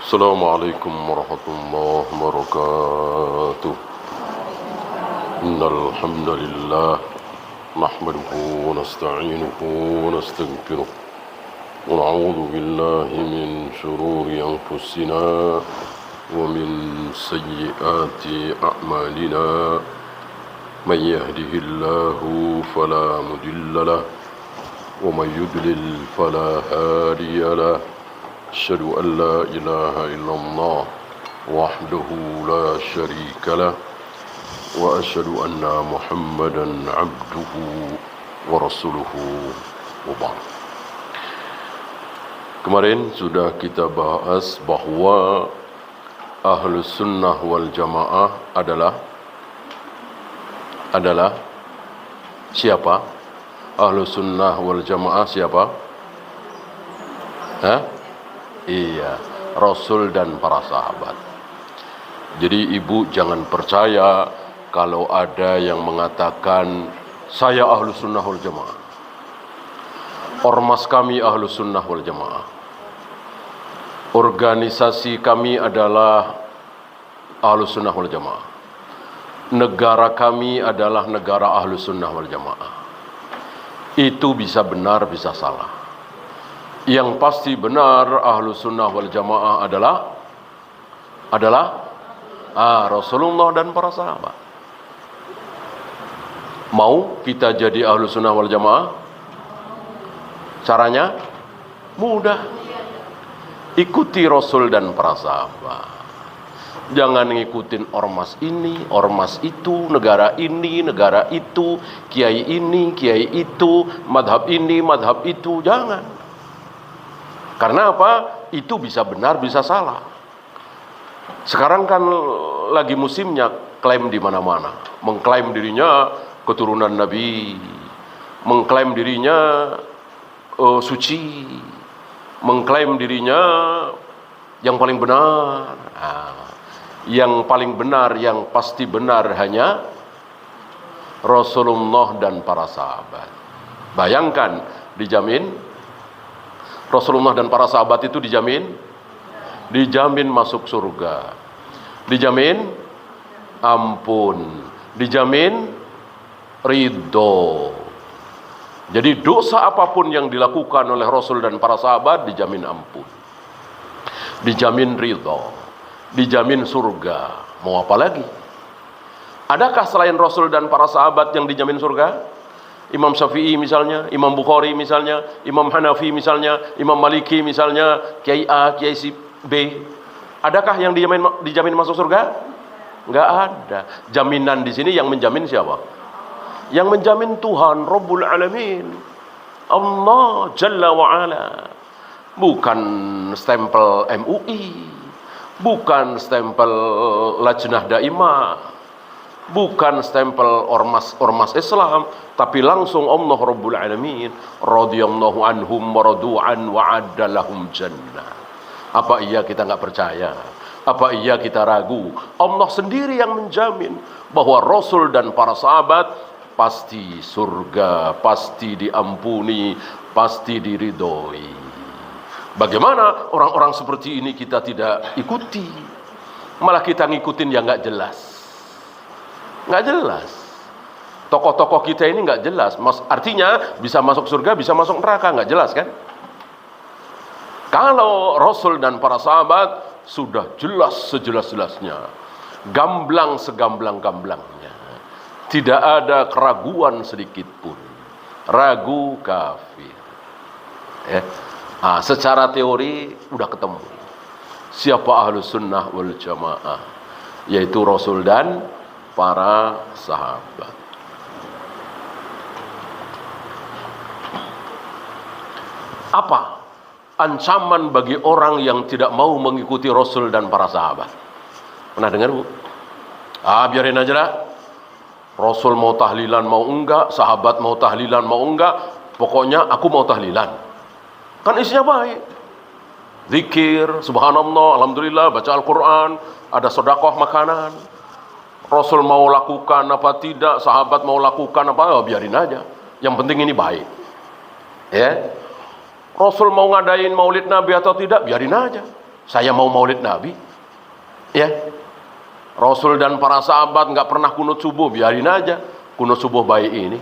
Assalamualaikum warahmatullahi wabarakatuh. Innal hamdalillah nahmaduhu wa nasta'inuhu wa nastaghfiruh wa na'udzu billahi min shururi anfusina wa min sayyiati a'malina. Man yahdihillahu fala mudilla lahu wa man yudlil fala hadiya lahu. Asyhadu an la ilaha illallah wahdahu la syarika lah wa asyhadu anna Muhammadan abduhu wa rasuluhu wa ba'd. Kemarin sudah kita bahas bahwa Ahlus Sunnah wal Jamaah adalah siapa? Ahlus Sunnah wal Jamaah siapa? Iya, Rasul dan para sahabat. Jadi ibu jangan percaya kalau ada yang mengatakan saya Ahlus Sunnah wal Jamaah, ormas kami Ahlus Sunnah wal Jamaah, organisasi kami adalah Ahlus Sunnah wal Jamaah, negara kami adalah negara Ahlus Sunnah wal Jamaah. Itu bisa benar, bisa salah. Yang pasti benar Ahlus Sunnah wal Jamaah adalah Rasulullah dan para sahabat. Mau kita jadi Ahlus Sunnah wal Jamaah? Caranya mudah. Ikuti Rasul dan para sahabat. Jangan ngikutin ormas ini, ormas itu, negara ini, negara itu, kiai ini, kiai itu, madhab ini, madhab itu. Jangan. Karena apa? Itu bisa benar, bisa salah. Sekarang kan lagi musimnya klaim di mana-mana. Mengklaim dirinya keturunan Nabi, mengklaim dirinya suci, mengklaim dirinya yang paling benar. Yang paling benar, yang pasti benar hanya Rasulullah dan para sahabat. Bayangkan, dijamin Rasulullah dan para sahabat itu dijamin masuk surga, dijamin ampun, dijamin ridho. Jadi dosa apapun yang dilakukan oleh Rasul dan para sahabat dijamin ampun, dijamin ridho, dijamin surga. Mau apa lagi? Adakah selain Rasul dan para sahabat yang dijamin surga? Imam Syafi'i misalnya, Imam Bukhari misalnya, Imam Hanafi misalnya, Imam Maliki misalnya, Kiai A, Kiai B. Adakah yang dijamin masuk surga? Enggak ada. Jaminan di sini yang menjamin siapa? Yang menjamin Tuhan Rabbul Alamin, Allah Jalla wa Ala. Bukan stempel MUI, bukan stempel Lajnah Daimah, bukan stempel ormas Islam, tapi langsung Allah Rabbul Alamin, radhiyallahu anhum wa radu'an wa adda lahum jannah. Apa iya kita nggak percaya? Apa iya kita ragu? Allah sendiri yang menjamin bahwa Rasul dan para sahabat pasti surga, pasti diampuni, pasti diridhoi. Bagaimana orang-orang seperti ini kita tidak ikuti? Malah kita ngikutin yang nggak jelas. Nggak jelas. Tokoh-tokoh kita ini nggak jelas. Artinya bisa masuk surga, bisa masuk neraka, nggak jelas kan? Kalau Rasul dan para sahabat sudah jelas sejelas-jelasnya, gamblang segamblang-gamblangnya, tidak ada keraguan sedikit pun. Ragu kafir. Secara teori udah ketemu siapa Ahlus Sunnah wal Jamaah, yaitu Rasul dan para sahabat. Apa ancaman bagi orang yang tidak mau mengikuti Rasul dan para sahabat? Pernah dengar, Bu? Biarin aja lah. Rasul mau tahlilan mau enggak, sahabat mau tahlilan mau enggak, pokoknya aku mau tahlilan. Kan isinya baik. Zikir, subhanallah, alhamdulillah, baca Al-Quran, ada sedekah makanan. Rasul mau lakukan apa tidak, sahabat mau lakukan apa, biarin aja. Yang penting ini baik. Ya. Rasul mau ngadain maulid Nabi atau tidak, biarin aja. Saya mau maulid Nabi. Ya, Rasul dan para sahabat nggak pernah kunut subuh, biarin aja kunut subuh baik ini.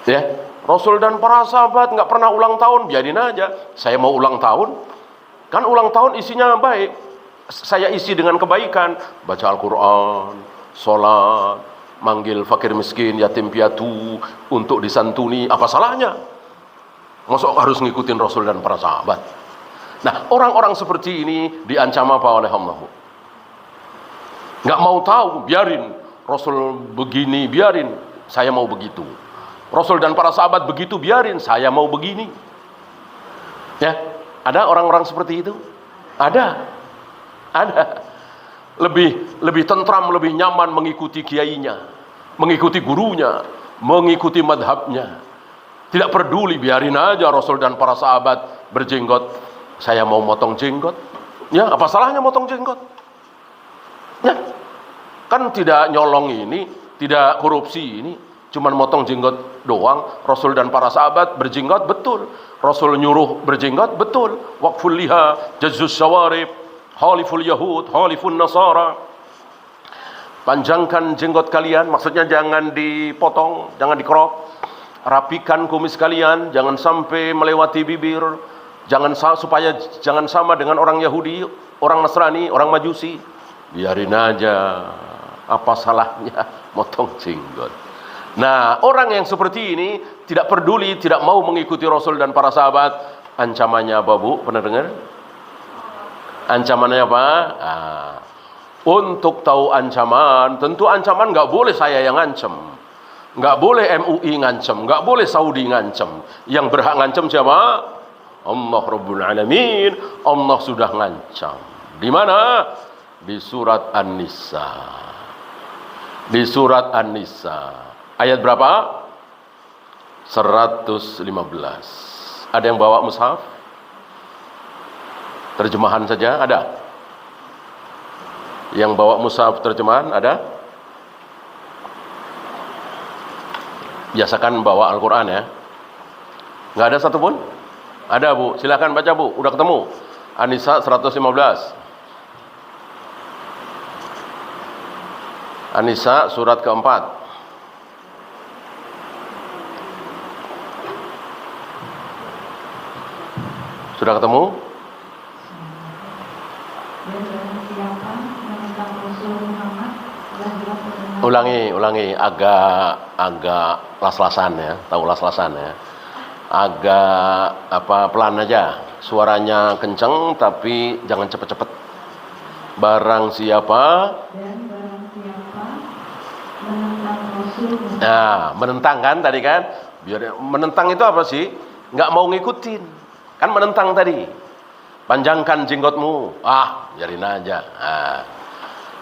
Ya, Rasul dan para sahabat nggak pernah ulang tahun, biarin aja. Saya mau ulang tahun, kan ulang tahun isinya baik. Saya isi dengan kebaikan, baca Al-Quran, sholat, manggil fakir miskin, yatim piatu untuk disantuni. Apa salahnya? Masuk harus ngikutin Rasul dan para sahabat. Nah, orang-orang seperti ini diancam apa oleh Allah? Nggak mau tahu, biarin. Rasul begini, biarin. Saya mau begitu. Rasul dan para sahabat begitu, biarin. Saya mau begini. Ya, ada orang-orang seperti itu? Ada. Lebih tentram, lebih nyaman mengikuti kiainya, mengikuti gurunya, mengikuti madhabnya. Tidak peduli, biarin aja Rasul dan para sahabat berjenggot. Saya mau motong jenggot. Ya, apa salahnya motong jenggot? Ya, kan tidak nyolong ini, tidak korupsi ini, cuman motong jenggot doang. Rasul dan para sahabat berjenggot, betul. Rasul nyuruh berjenggot, betul. Waqful liha, jazzus syawarib, haliful yahud, halifun nasara. Panjangkan jenggot kalian, maksudnya jangan dipotong, jangan dikrop. Rapikan kumis kalian, jangan sampai melewati bibir. Supaya jangan sama dengan orang Yahudi, orang Nasrani, orang Majusi. Biarin aja, apa salahnya motong jenggot. Nah, orang yang seperti ini tidak peduli, tidak mau mengikuti Rasul dan para sahabat. Ancamannya apa, Bu? Pernah dengar? Ancamannya apa? Nah, untuk tahu ancaman, tentu ancaman nggak boleh saya yang ngancem, nggak boleh MUI ngancem, nggak boleh Saudi ngancem. Yang berhak ngancem siapa? Allah Rabbul Alamin. Allah sudah ngancam. Di mana? Di surat An-Nisa. Di surat An-Nisa. Ayat berapa? 115. Ada yang bawa mushaf? Terjemahan saja ada? Yang bawa mushaf terjemahan ada? Biasakan bawa Al-Quran ya. Nggak ada satupun? Ada, Bu, silakan baca, Bu. Udah ketemu An-Nisa 115. An-Nisa surat keempat. Sudah ketemu? Ulangi agak las-lasan ya, tahu las-lasan ya. Agak pelan aja, suaranya kenceng tapi jangan cepet-cepet. Barang siapa menentang Rasul. Nah, menentang kan tadi kan? Biar menentang itu apa sih? Nggak mau ngikutin. Kan menentang tadi. Panjangkan jenggotmu. Biarin aja.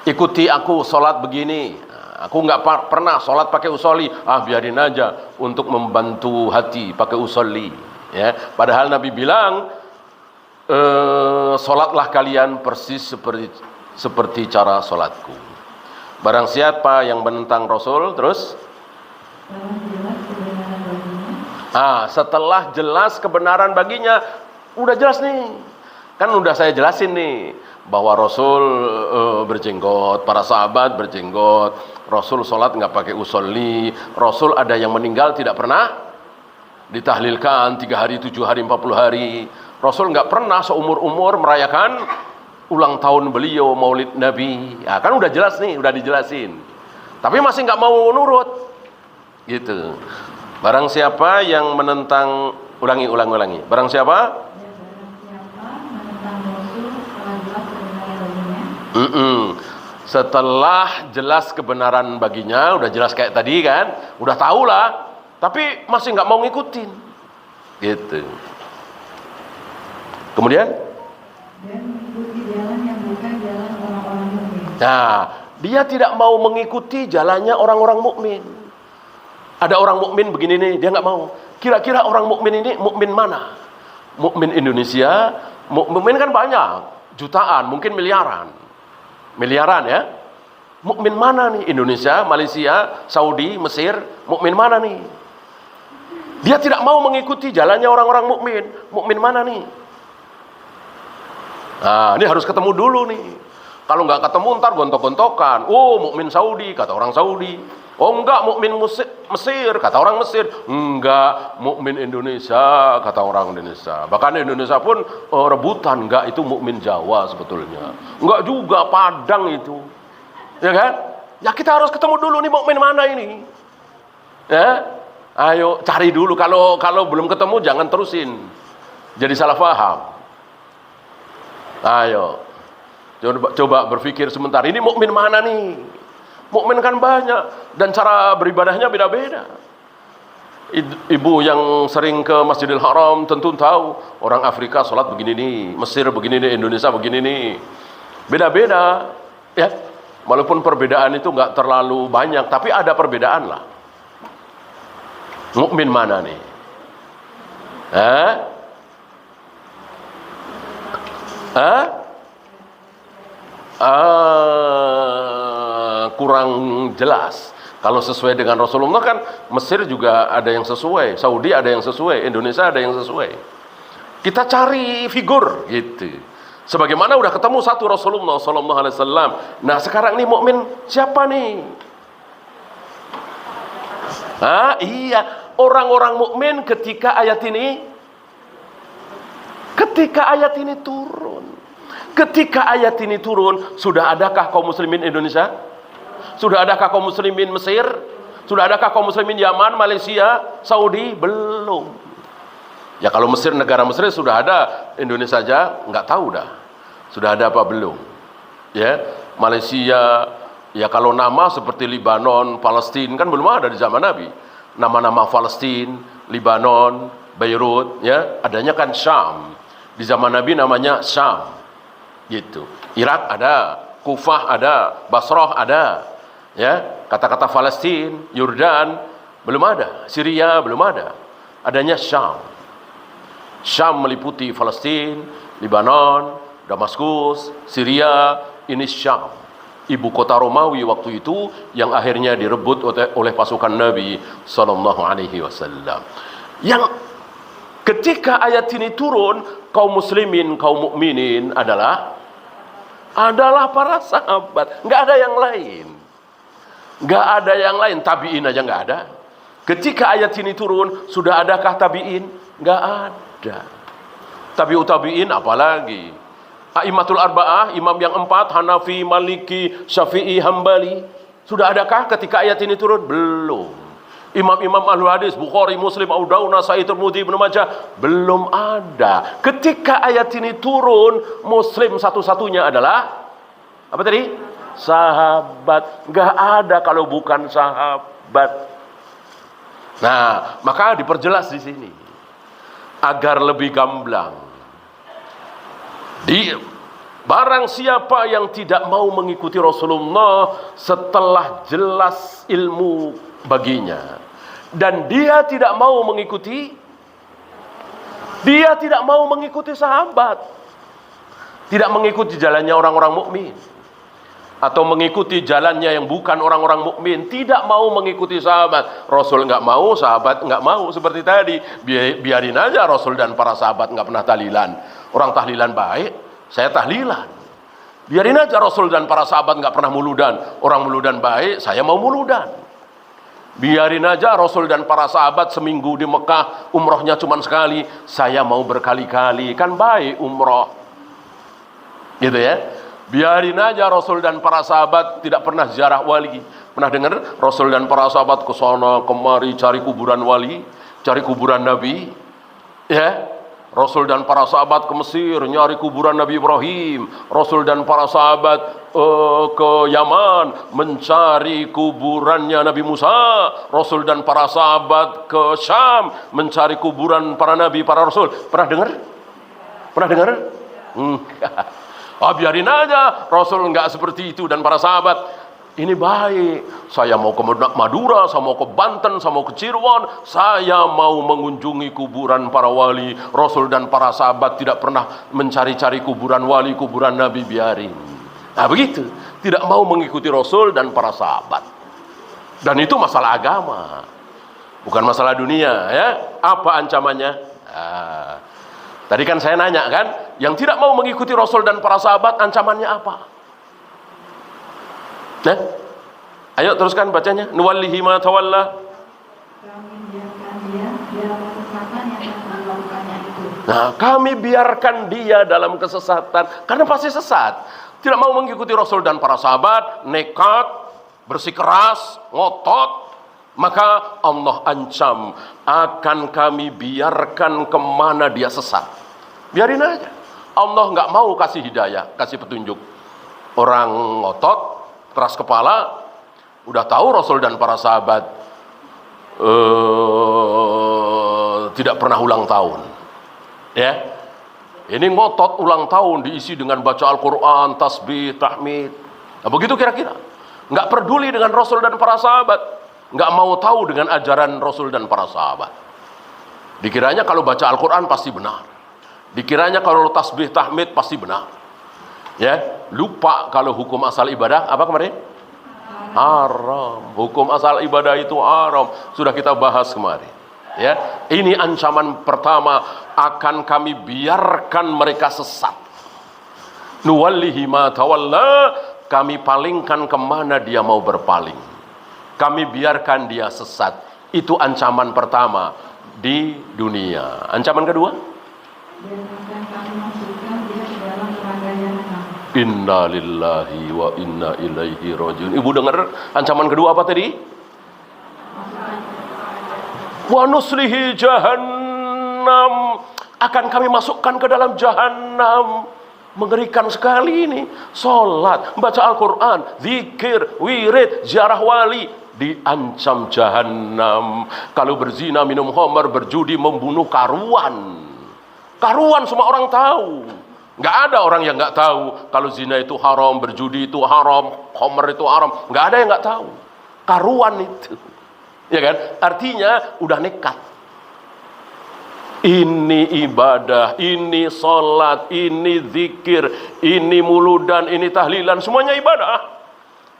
Ikuti aku sholat begini. Aku nggak pernah sholat pakai usolli. Biarin aja untuk membantu hati pakai usolli. Ya, padahal Nabi bilang, sholatlah kalian persis seperti cara sholatku. Barang siapa yang menentang Rasul, terus? Setelah jelas kebenaran baginya, udah jelas nih. Kan udah saya jelasin nih, bahwa Rasul berjenggot, para sahabat berjenggot. Rasul sholat nggak pakai usolli. Rasul ada yang meninggal tidak pernah ditahlilkan 3 hari, 7 hari, 40 hari. Rasul nggak pernah seumur-umur merayakan ulang tahun beliau, maulid Nabi. Kan udah jelas nih, udah dijelasin. Tapi masih nggak mau nurut. Gitu. Barang siapa yang menentang, ulangi. Barang siapa? Setelah jelas kebenaran baginya, udah jelas kayak tadi kan, udah tahu lah, tapi masih nggak mau ngikutin, gitu. Kemudian, dan mengikuti jalan yang bukan jalan orang-orang mukmin. Nah, dia tidak mau mengikuti jalannya orang-orang mukmin. Ada orang mukmin begini nih, dia nggak mau. Kira-kira orang mukmin ini mukmin mana? Mukmin Indonesia, mukmin kan banyak, jutaan, mungkin miliaran ya. Mukmin mana nih? Indonesia, Malaysia, Saudi, Mesir, mukmin mana nih? Dia tidak mau mengikuti jalannya orang-orang mukmin. Mukmin mana nih? Nah, ini harus ketemu dulu nih. Kalau nggak ketemu ntar gontok-gontokan. Oh, mukmin Saudi kata orang Saudi. Oh enggak, mukmin Mesir kata orang Mesir. Enggak, mukmin Indonesia kata orang Indonesia. Bahkan Indonesia pun rebutan, enggak, itu mukmin Jawa sebetulnya. Enggak juga, Padang itu. Ya kan? Ya kita harus ketemu dulu nih mukmin mana ini. Ya? Ayo cari dulu, kalau belum ketemu jangan terusin. Jadi salah paham. Ayo. Coba berpikir sebentar, ini mukmin mana nih? Mukmin kan banyak dan cara beribadahnya beda-beda. Ibu yang sering ke Masjidil Haram tentu tahu, orang Afrika sholat begini nih, Mesir begini nih, Indonesia begini nih. Beda-beda, ya. Walaupun perbedaan itu nggak terlalu banyak, tapi ada perbedaan lah. Mukmin mana nih? Kurang jelas. Kalau sesuai dengan Rasulullah kan Mesir juga ada yang sesuai, Saudi ada yang sesuai, Indonesia ada yang sesuai. Kita cari figur gitu. Sebagaimana udah ketemu satu Rasulullah sallallahu alaihi wasallam. Nah, sekarang nih mukmin siapa nih? Iya, orang-orang mukmin ketika ayat ini turun. Ketika ayat ini turun, sudah adakah kaum muslimin Indonesia? Sudah adakah kaum muslimin Mesir? Sudah adakah kaum muslimin Yaman, Malaysia, Saudi? Belum. Ya kalau Mesir, negara Mesir sudah ada, Indonesia aja nggak tahu dah. Sudah ada apa belum? Ya, Malaysia, ya kalau nama seperti Libanon, Palestina kan belum ada di zaman Nabi. Nama-nama Palestina, Libanon, Beirut, ya adanya kan Syam. Di zaman Nabi namanya Syam. Gitu. Irak ada, Kufah ada, Basrah ada. Ya, kata-kata Palestina, Yordan belum ada, Syria belum ada. Adanya Syam. Syam meliputi Palestina, Libanon, Damaskus, Syria, ini Syam. Ibu kota Romawi waktu itu yang akhirnya direbut oleh pasukan Nabi sallallahu alaihi wasallam. Yang ketika ayat ini turun, kaum muslimin, kaum mukminin adalah para sahabat, nggak ada yang lain, nggak ada yang lain. Tabiin aja nggak ada. Ketika ayat ini turun, sudah adakah tabiin? Nggak ada. Tabiin apalagi? A'immatul arba'ah, imam yang 4, Hanafi, Maliki, Syafi'i, Hambali. Sudah adakah ketika ayat ini turun? Belum. Imam-imam ahlul hadis, Bukhari, Muslim, Abu Daud, Nasai, Tirmidzi, Ibnu Majah, belum ada. Ketika ayat ini turun, Muslim satu-satunya adalah apa tadi? Sahabat. Nggak ada kalau bukan sahabat. Nah, maka diperjelas di sini agar lebih gamblang. Barang siapa yang tidak mau mengikuti Rasulullah setelah jelas ilmu baginya, dan dia tidak mau mengikuti sahabat, tidak mengikuti jalannya orang-orang mukmin, atau mengikuti jalannya yang bukan orang-orang mukmin, tidak mau mengikuti sahabat. Rasul nggak mau, sahabat nggak mau. Seperti tadi, biarin aja Rasul dan para sahabat nggak pernah tahlilan. Orang tahlilan baik, saya tahlilan. Biarin aja Rasul dan para sahabat nggak pernah muludan. Orang muludan baik, saya mau muludan. Biarin aja Rasul dan para sahabat seminggu di Mekah, umrohnya cuma sekali, saya mau berkali-kali. Kan baik umroh. Gitu ya. Biarin aja Rasul dan para sahabat tidak pernah ziarah wali. Pernah dengar Rasul dan para sahabat ke sana kemari cari kuburan wali, cari kuburan Nabi? Ya. Rasul dan para sahabat ke Mesir nyari kuburan Nabi Ibrahim. Rasul dan para sahabat ke Yaman mencari kuburannya Nabi Musa. Rasul dan para sahabat ke Syam mencari kuburan para nabi, para rasul. Pernah dengar? Pernah dengar? Biarin aja Rasul enggak seperti itu dan para sahabat. Ini baik. Saya mau ke Madura, saya mau ke Banten, saya mau ke Cirebon, saya mau mengunjungi kuburan para wali. Rasul dan para sahabat tidak pernah mencari-cari kuburan wali, kuburan nabi, biarin. Nah begitu. Tidak mau mengikuti Rasul dan para sahabat. Dan itu masalah agama, bukan masalah dunia, ya. Apa ancamannya? Tadi kan saya nanya kan, yang tidak mau mengikuti Rasul dan para sahabat ancamannya apa? Nah, ayo teruskan bacanya. Nuwallihi ma tawalla. Nah, kami biarkan dia dalam kesesatan, karena pasti sesat. Tidak mau mengikuti Rasul dan para sahabat, nekat, bersikeras, ngotot, maka Allah ancam, akan kami biarkan kemana dia sesat. Biarin aja. Allah nggak mau kasih hidayah, kasih petunjuk. Orang ngotot, keras kepala, udah tahu Rasul dan para sahabat tidak pernah ulang tahun. Ya, ini ngotot ulang tahun diisi dengan baca Al-Quran, tasbih, tahmid. Nah, begitu kira-kira. Nggak peduli dengan Rasul dan para sahabat, nggak mau tahu dengan ajaran Rasul dan para sahabat. Dikiranya kalau baca Al-Quran pasti benar. Dikiranya kalau tasbih, tahmid pasti benar. Ya, lupa kalau hukum asal ibadah apa kemarin? Haram. Hukum asal ibadah itu haram. Sudah kita bahas kemarin. Ya, ini ancaman pertama, akan kami biarkan mereka sesat. Nuwallihi ma tawalla, kami palingkan kemana dia mau berpaling. Kami biarkan dia sesat. Itu ancaman pertama di dunia. Ancaman kedua? Dan akan kami masukkan dia ke dalam neraka jahanam. Inna lillahi wa inna ilaihi rajiun. Ibu dengar ancaman kedua apa tadi? Wa nuslihi jahannam, akan kami masukkan ke dalam jahanam. Mengerikan sekali ini. Salat, baca Al-Quran, zikir, wirid, ziarah wali, diancam jahanam. Kalau berzina, minum khamar, berjudi, membunuh, karuan. Karuan semua orang tahu. Nggak ada orang yang nggak tahu kalau zina itu haram, berjudi itu haram, khamar itu haram. Nggak ada yang nggak tahu. Karuan itu. Ya kan? Artinya udah nekat. Ini ibadah, ini sholat, ini zikir, ini muludan, ini tahlilan, semuanya ibadah.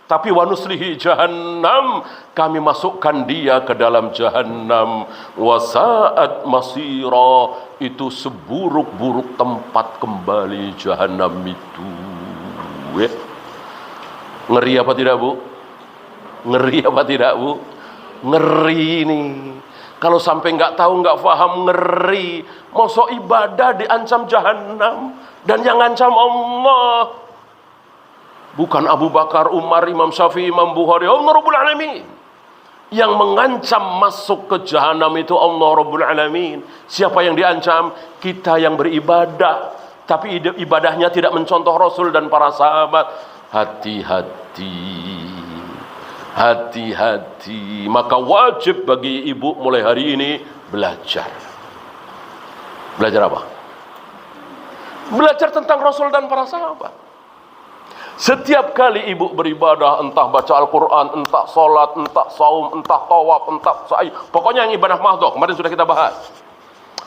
Tapi wanuslihi jahannam, kami masukkan dia ke dalam jahannam. Wasa'at masira, itu seburuk-buruk tempat kembali jahannam itu. Ngeri apa tidak, Bu? Ngeri apa tidak, Bu? Ngeri ini. Kalau sampai nggak tahu, nggak paham, ngeri. Mosok ibadah diancam jahanam, dan yang ngancam Allah. Bukan Abu Bakar, Umar, Imam Syafi'i, Imam Bukhari, Allah Rabbul Alamin. Yang mengancam masuk ke jahanam itu Allah Rabbul Alamin. Siapa yang diancam? Kita yang beribadah, tapi ibadahnya tidak mencontoh Rasul dan para sahabat. Hati-hati. Hati-hati. Maka wajib bagi ibu mulai hari ini belajar. Belajar apa? Belajar tentang Rasul dan para sahabat. Setiap kali ibu beribadah, entah baca Al-Quran, entah sholat, entah saum, entah tawaf, entah sa'i, pokoknya yang ibadah mahdoh, kemarin sudah kita bahas.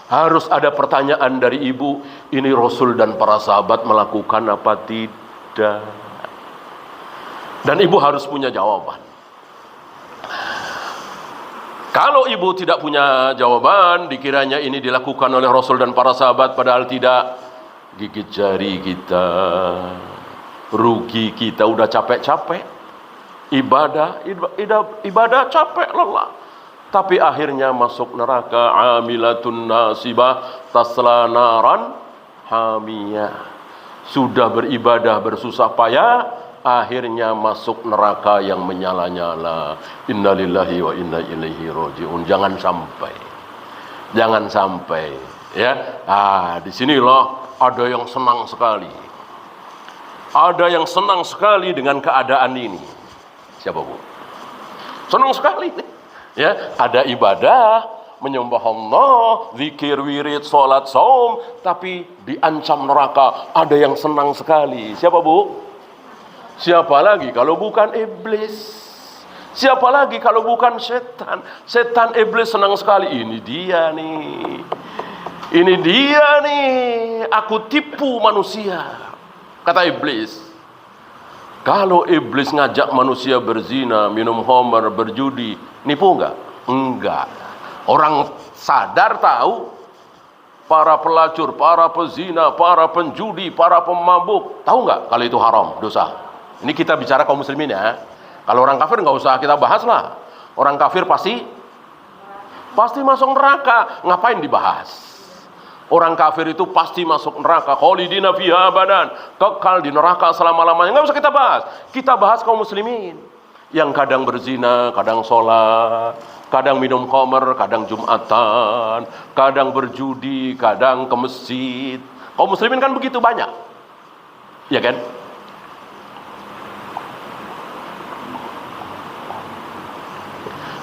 Harus ada pertanyaan dari ibu, ini Rasul dan para sahabat melakukan apa tidak? Dan ibu harus punya jawaban. Kalau ibu tidak punya jawaban, dikiranya ini dilakukan oleh Rasul dan para sahabat, padahal tidak, gigit jari kita, rugi kita, udah capek-capek ibadah capek, lelah, tapi akhirnya masuk neraka. Amilatun nasibah tasla naran hamiyah. Sudah beribadah bersusah payah, akhirnya masuk neraka yang menyala-nyala. Innalillahi wa inna ilaihi rajiun. Jangan sampai ya. Di sini loh ada yang senang sekali. Ada yang senang sekali dengan keadaan ini. Siapa, Bu? Senang sekali. Ya, ada ibadah, menyembah Allah, zikir, wirid, salat, saum, tapi diancam neraka. Ada yang senang sekali. Siapa, Bu? Siapa lagi kalau bukan iblis? Siapa lagi kalau bukan setan? Setan, iblis senang sekali. Ini dia nih. Ini dia nih. Aku tipu manusia. Kata iblis. Kalau iblis ngajak manusia berzina, minum khamar, berjudi, nipu enggak? Enggak. Orang sadar tahu. para pelacur, para pezina, para penjudi, para pemabuk. Tahu nggak kalau itu haram, dosa? Ini kita bicara kaum muslimin ya. Kalau orang kafir nggak usah kita bahas lah. Orang kafir pasti masuk neraka. Ngapain dibahas? Orang kafir itu pasti masuk neraka. Khalidina fiha abadan, kekal di neraka selama-lamanya. Nggak usah kita bahas. Kita bahas kaum muslimin yang kadang berzina, kadang sholat, kadang minum khamr, kadang jumatan, kadang berjudi, kadang ke masjid. Kaum muslimin kan begitu banyak, ya kan?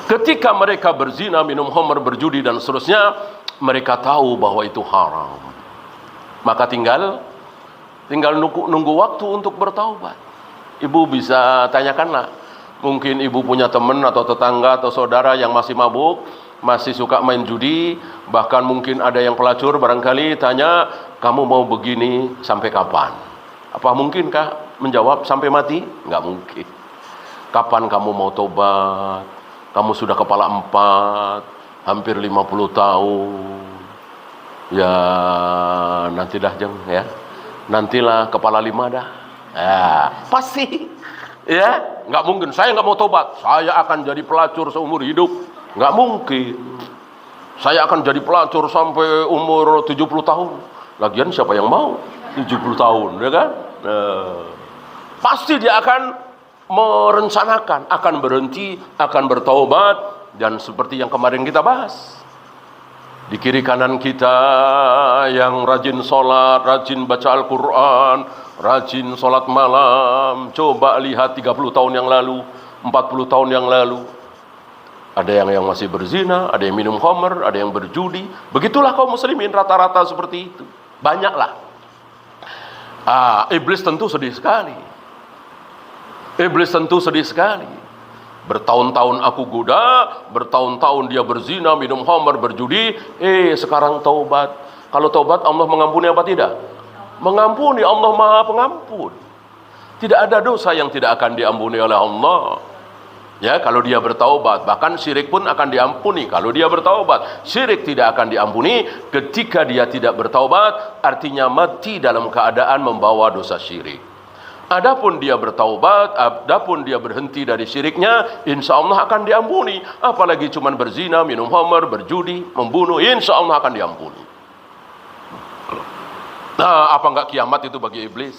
Ketika mereka berzina, minum khamr, berjudi dan seterusnya, mereka tahu bahwa itu haram. Maka tinggal nunggu waktu untuk bertaubat. Ibu bisa tanyakanlah. Mungkin ibu punya teman atau tetangga atau saudara yang masih mabuk, masih suka main judi, bahkan mungkin ada yang pelacur, barangkali tanya, kamu mau begini sampai kapan? Apa mungkinkah menjawab sampai mati? Nggak mungkin. Kapan kamu mau tobat? Kamu sudah kepala 4, hampir 50 tahun. Ya nanti dah jeng ya. Nantilah kepala 5 dah. Ya, pasti. Ya, nggak mungkin. Saya nggak mau tobat. Saya akan jadi pelacur seumur hidup. Nggak mungkin. Saya akan jadi pelacur sampai umur 70 tahun. Lagian siapa yang mau 70 tahun, ya kan? Pasti dia akan merencanakan, akan berhenti, akan bertaubat, dan seperti yang kemarin kita bahas. Di kiri kanan kita yang rajin sholat, rajin baca Al-Quran, rajin sholat malam. Coba lihat 30 tahun yang lalu, 40 tahun yang lalu. Ada yang masih berzina, ada yang minum khamr, ada yang berjudi. Begitulah kaum muslimin rata-rata seperti itu. Banyaklah. Iblis tentu sedih sekali. Iblis tentu sedih sekali. Bertahun-tahun aku goda, bertahun-tahun dia berzina, minum khamr, berjudi. Sekarang taubat. Kalau taubat Allah mengampuni apa tidak? Mengampuni. Allah Maha Pengampun. Tidak ada dosa yang tidak akan diampuni oleh Allah. Ya, kalau dia bertaubat, bahkan syirik pun akan diampuni kalau dia bertaubat. Syirik tidak akan diampuni ketika dia tidak bertaubat, artinya mati dalam keadaan membawa dosa syirik. Adapun dia bertaubat, adapun dia berhenti dari syiriknya, insya Allah akan diampuni. Apalagi cuman berzina, minum khamr, berjudi, membunuh, insya Allah akan diampuni. Nah, apa enggak kiamat itu bagi iblis?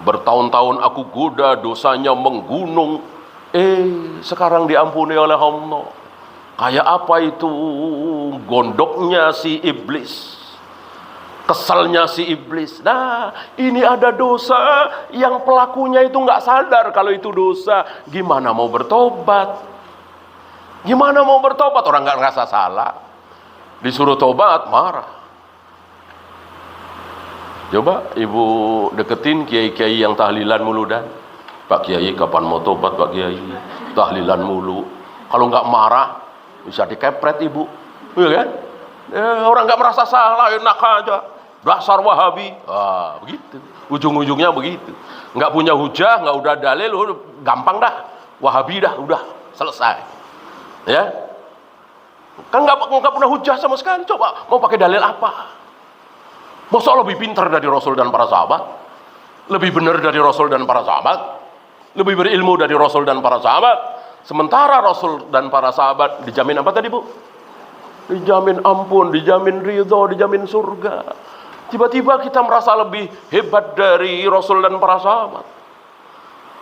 Bertahun-tahun aku goda, dosanya menggunung. Sekarang diampuni oleh Allah. Kayak apa itu gondoknya si iblis? Kesalnya si iblis. Nah, ini ada dosa yang pelakunya itu nggak sadar kalau itu dosa. Gimana mau bertobat? Gimana mau bertobat? Orang nggak ngerasa salah. Disuruh tobat, marah. Coba ibu deketin kiai-kiai yang tahlilan mulu dan, Pak Kiai kapan mau tobat Pak Kiai? Tahlilan mulu. Kalau nggak marah, bisa dikepret ibu. Iya kan? Orang nggak merasa salah, enak aja. Dasar Wahabi, begitu. Ujung-ujungnya begitu. Nggak punya hujah, nggak udah dalil, gampang dah. Wahabi dah, udah selesai. Ya, kan nggak punya hujah sama sekali. Coba mau pakai dalil apa? Masa lebih pintar dari Rasul dan para sahabat? Lebih benar dari Rasul dan para sahabat? Lebih berilmu dari Rasul dan para sahabat? Sementara Rasul dan para sahabat dijamin apa tadi Bu? Dijamin ampun, dijamin ridho, dijamin surga. Tiba-tiba kita merasa lebih hebat dari Rasul dan para sahabat.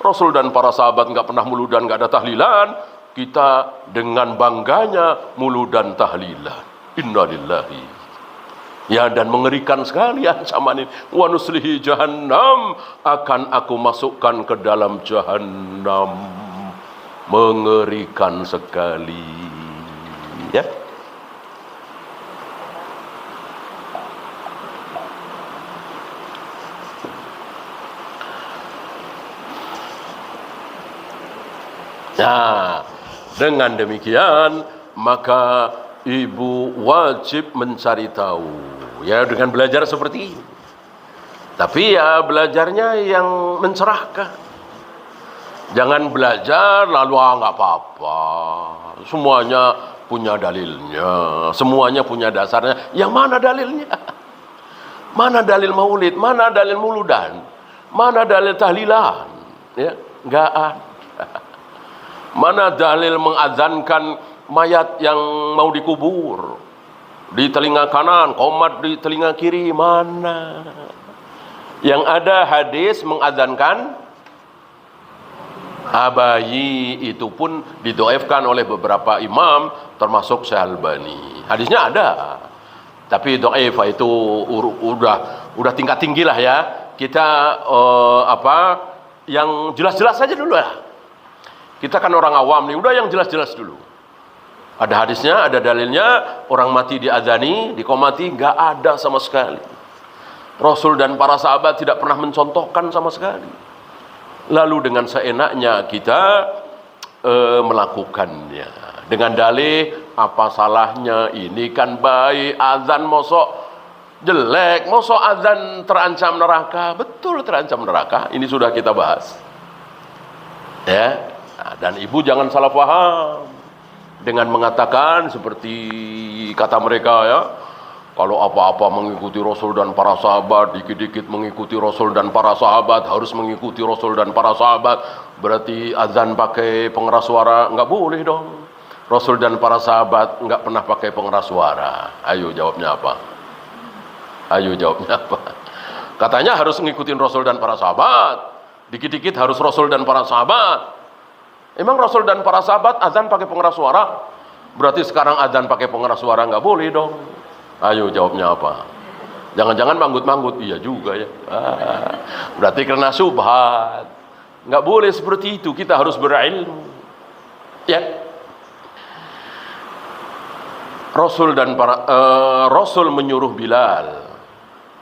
Rasul dan para sahabat nggak pernah muludan, nggak ada tahlilan. Kita dengan bangganya muludan tahlilan. Innalillahi. Ya, dan mengerikan sekali ancaman ini. Wa nuslihi jahannam, akan aku masukkan ke dalam jahannam. Mengerikan sekali. Ya. Nah, dengan demikian maka ibu wajib mencari tahu, ya, dengan belajar seperti ini. Tapi ya belajarnya yang mencerahkan. Jangan belajar lalu nggak apa-apa, semuanya punya dalilnya, semuanya punya dasarnya. Yang mana dalilnya? Mana dalil maulid? Mana dalil muludan? Mana dalil tahlilan? Ya, enggak ada. Mana dalil mengazankan mayat yang mau dikubur di telinga kanan, qomat di telinga kiri? Mana? Yang ada hadis mengazankan bayi, itu pun didoifkan oleh beberapa imam termasuk Syekh Albani. Hadisnya ada, tapi doif itu udah tingkat tinggi lah ya. Kita yang jelas-jelas saja dulu ya. Kita kan orang awam nih, udah yang jelas-jelas dulu. Ada hadisnya, ada dalilnya. Orang mati diazani, dikomati, nggak ada sama sekali. Rasul dan para sahabat tidak pernah mencontohkan sama sekali. Lalu dengan seenaknya kita melakukannya dengan dalih, apa salahnya? Ini kan baik, azan mosok jelek, mosok azan terancam neraka? Betul terancam neraka, ini sudah kita bahas ya. Nah, dan ibu jangan salah paham dengan mengatakan seperti kata mereka ya, kalau apa-apa mengikuti Rasul dan para sahabat, dikit-dikit mengikuti Rasul dan para sahabat, harus mengikuti Rasul dan para sahabat, berarti azan pakai pengeras suara? Nggak boleh dong. Rasul dan para sahabat nggak pernah pakai pengeras suara. Ayo jawabnya apa? Ayo jawabnya apa? Katanya harus ngikutin Rasul dan para sahabat, dikit-dikit harus Rasul dan para sahabat. Emang Rasul dan para sahabat azan pakai pengeras suara? Berarti sekarang azan pakai pengeras suara nggak boleh dong. Ayo jawabnya apa? Jangan-jangan manggut-manggut? Iya juga ya. Berarti karena syubhat. Nggak boleh seperti itu. Kita harus berilmu. Ya. Rasul dan Rasul menyuruh Bilal,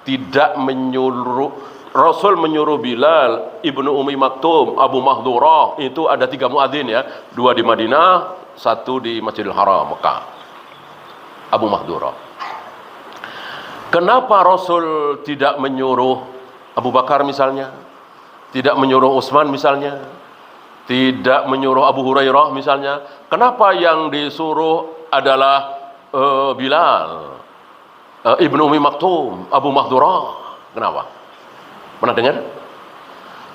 tidak menyuruh. Rasul menyuruh Bilal, Ibnu Umi Maktum, Abu Mahdurah. Itu ada 3 muadzin ya. 2 di Madinah, 1 di Masjidil Haram, Mekah. Abu Mahdurah. Kenapa Rasul tidak menyuruh Abu Bakar misalnya, tidak menyuruh Utsman misalnya, tidak menyuruh Abu Hurairah misalnya? Kenapa yang disuruh adalah Bilal, Ibnu Umi Maktum, Abu Mahdurah? Kenapa? Pernah dengar?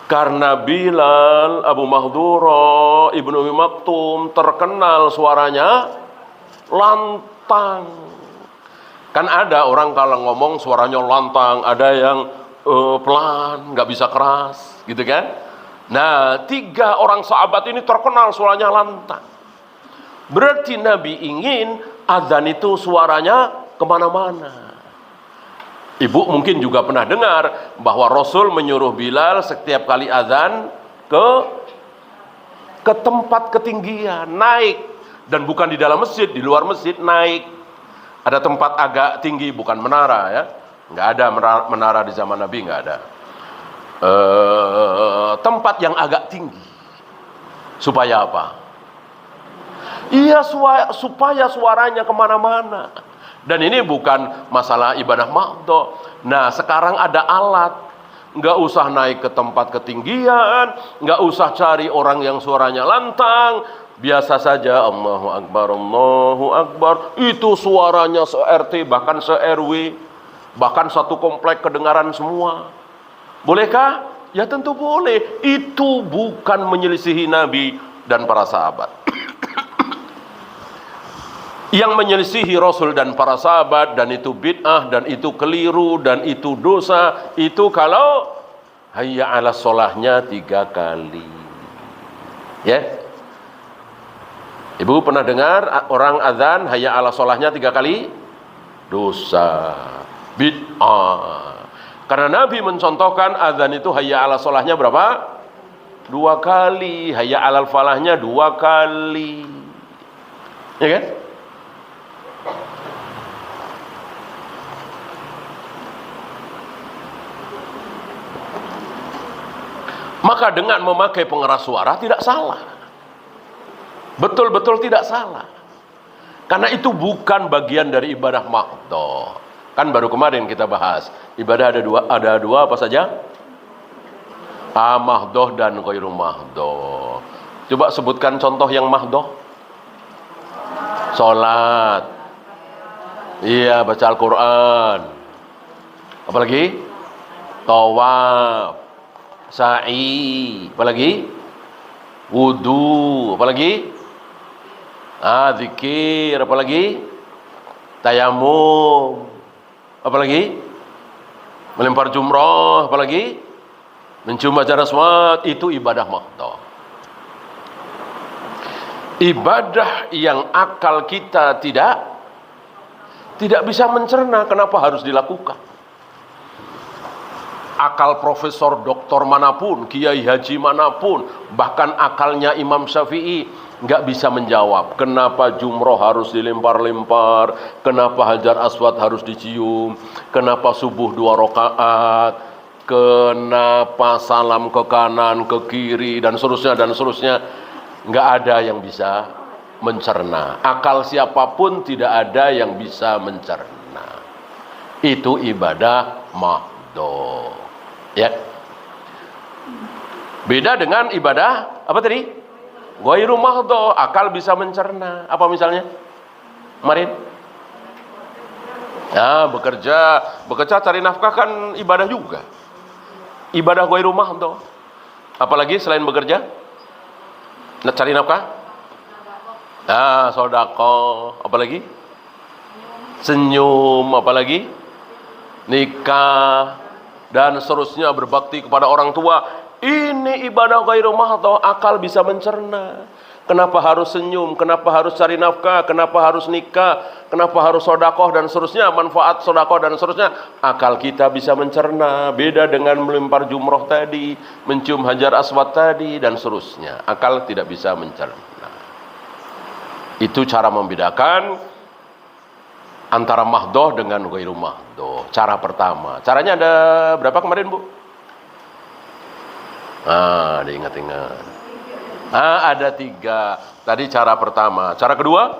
Karena Bilal, Abu Mahdurah, Ibnu Umi Maktum terkenal suaranya lantang. Kan ada orang kalau ngomong suaranya lantang, ada yang pelan, nggak bisa keras, gitu kan? Nah, 3 orang sahabat ini terkenal suaranya lantang. Berarti Nabi ingin azan itu suaranya kemana-mana. Ibu mungkin juga pernah dengar bahwa Rasul menyuruh Bilal setiap kali azan ke tempat ketinggian, naik. Dan bukan di dalam masjid, di luar masjid naik. Ada tempat agak tinggi, bukan menara ya. Nggak ada menara di zaman Nabi, nggak ada. Tempat yang agak tinggi. Supaya apa? Iya, supaya suaranya kemana-mana. Dan ini bukan masalah ibadah mahdoh. Nah, sekarang ada alat. Nggak usah naik ke tempat ketinggian, nggak usah cari orang yang suaranya lantang. Biasa saja Allahu Akbar, Allahu Akbar. Itu suaranya se-RT, bahkan se-RW, bahkan satu komplek kedengaran semua. Bolehkah? Ya tentu boleh. Itu bukan menyelisihi Nabi dan para sahabat. Yang menyelisihi Rasul dan para sahabat, dan itu bid'ah, dan itu keliru, dan itu dosa, itu kalau hayya ala sholahnya 3 kali. Ya. Ibu pernah dengar orang azan hayya ala sholahnya 3 kali? Dosa, bid'ah. Karena Nabi mencontohkan azan itu hayya ala sholahnya berapa? 2 kali. Hayya alal falahnya 2 kali. Ya kan? Maka dengan memakai pengeras suara tidak salah. Betul-betul tidak salah. Karena itu bukan bagian dari ibadah mahdoh. Kan baru kemarin kita bahas. Ibadah ada dua apa saja? Mahdoh dan ghairu mahdoh. Coba sebutkan contoh yang mahdoh. Sholat. Iya, baca Al-Quran. Apalagi? Tawaf. Sa'i. Apalagi? Wudu. Apalagi? Zikir. Apalagi? Tayamum. Apalagi? Melempar jumrah. Apalagi? Mencium hajar aswad. Itu ibadah mahdhah. Ibadah yang akal kita tidak bisa mencerna, kenapa harus dilakukan? Akal profesor doktor manapun, kiai haji manapun, bahkan akalnya Imam Syafi'i nggak bisa menjawab kenapa jumroh harus dilempar-lempar, kenapa hajar aswad harus dicium, kenapa subuh 2 rakaat, kenapa salam ke kanan, ke kiri, dan seterusnya. Nggak ada yang bisa mencerna. Akal siapapun tidak ada yang bisa mencerna. Itu ibadah mahdhah. Ya. Beda dengan ibadah apa tadi? Ghairu mahdhah, akal bisa mencerna. Apa misalnya? Kemarin? Ya, bekerja cari nafkah kan ibadah juga. Ibadah ghairu mahdhah. Apalagi selain bekerja? Cari nafkah? Sedekah, apalagi? Senyum, apalagi? Nikah, dan seterusnya, berbakti kepada orang tua. Ini ibadah ghairu mahdhah, akal bisa mencerna. Kenapa harus senyum? Kenapa harus cari nafkah? Kenapa harus nikah? Kenapa harus sedekah dan seterusnya? Manfaat sedekah dan seterusnya, akal kita bisa mencerna. Beda dengan melempar jumroh tadi, mencium hajar aswad tadi, dan seterusnya. Akal tidak bisa mencerna. Itu cara membedakan antara mahdhah dengan ghairu mahdhah. Cara pertama. Caranya ada berapa kemarin, Bu? Diingat-ingat. Ada 3. Tadi cara pertama. Cara kedua?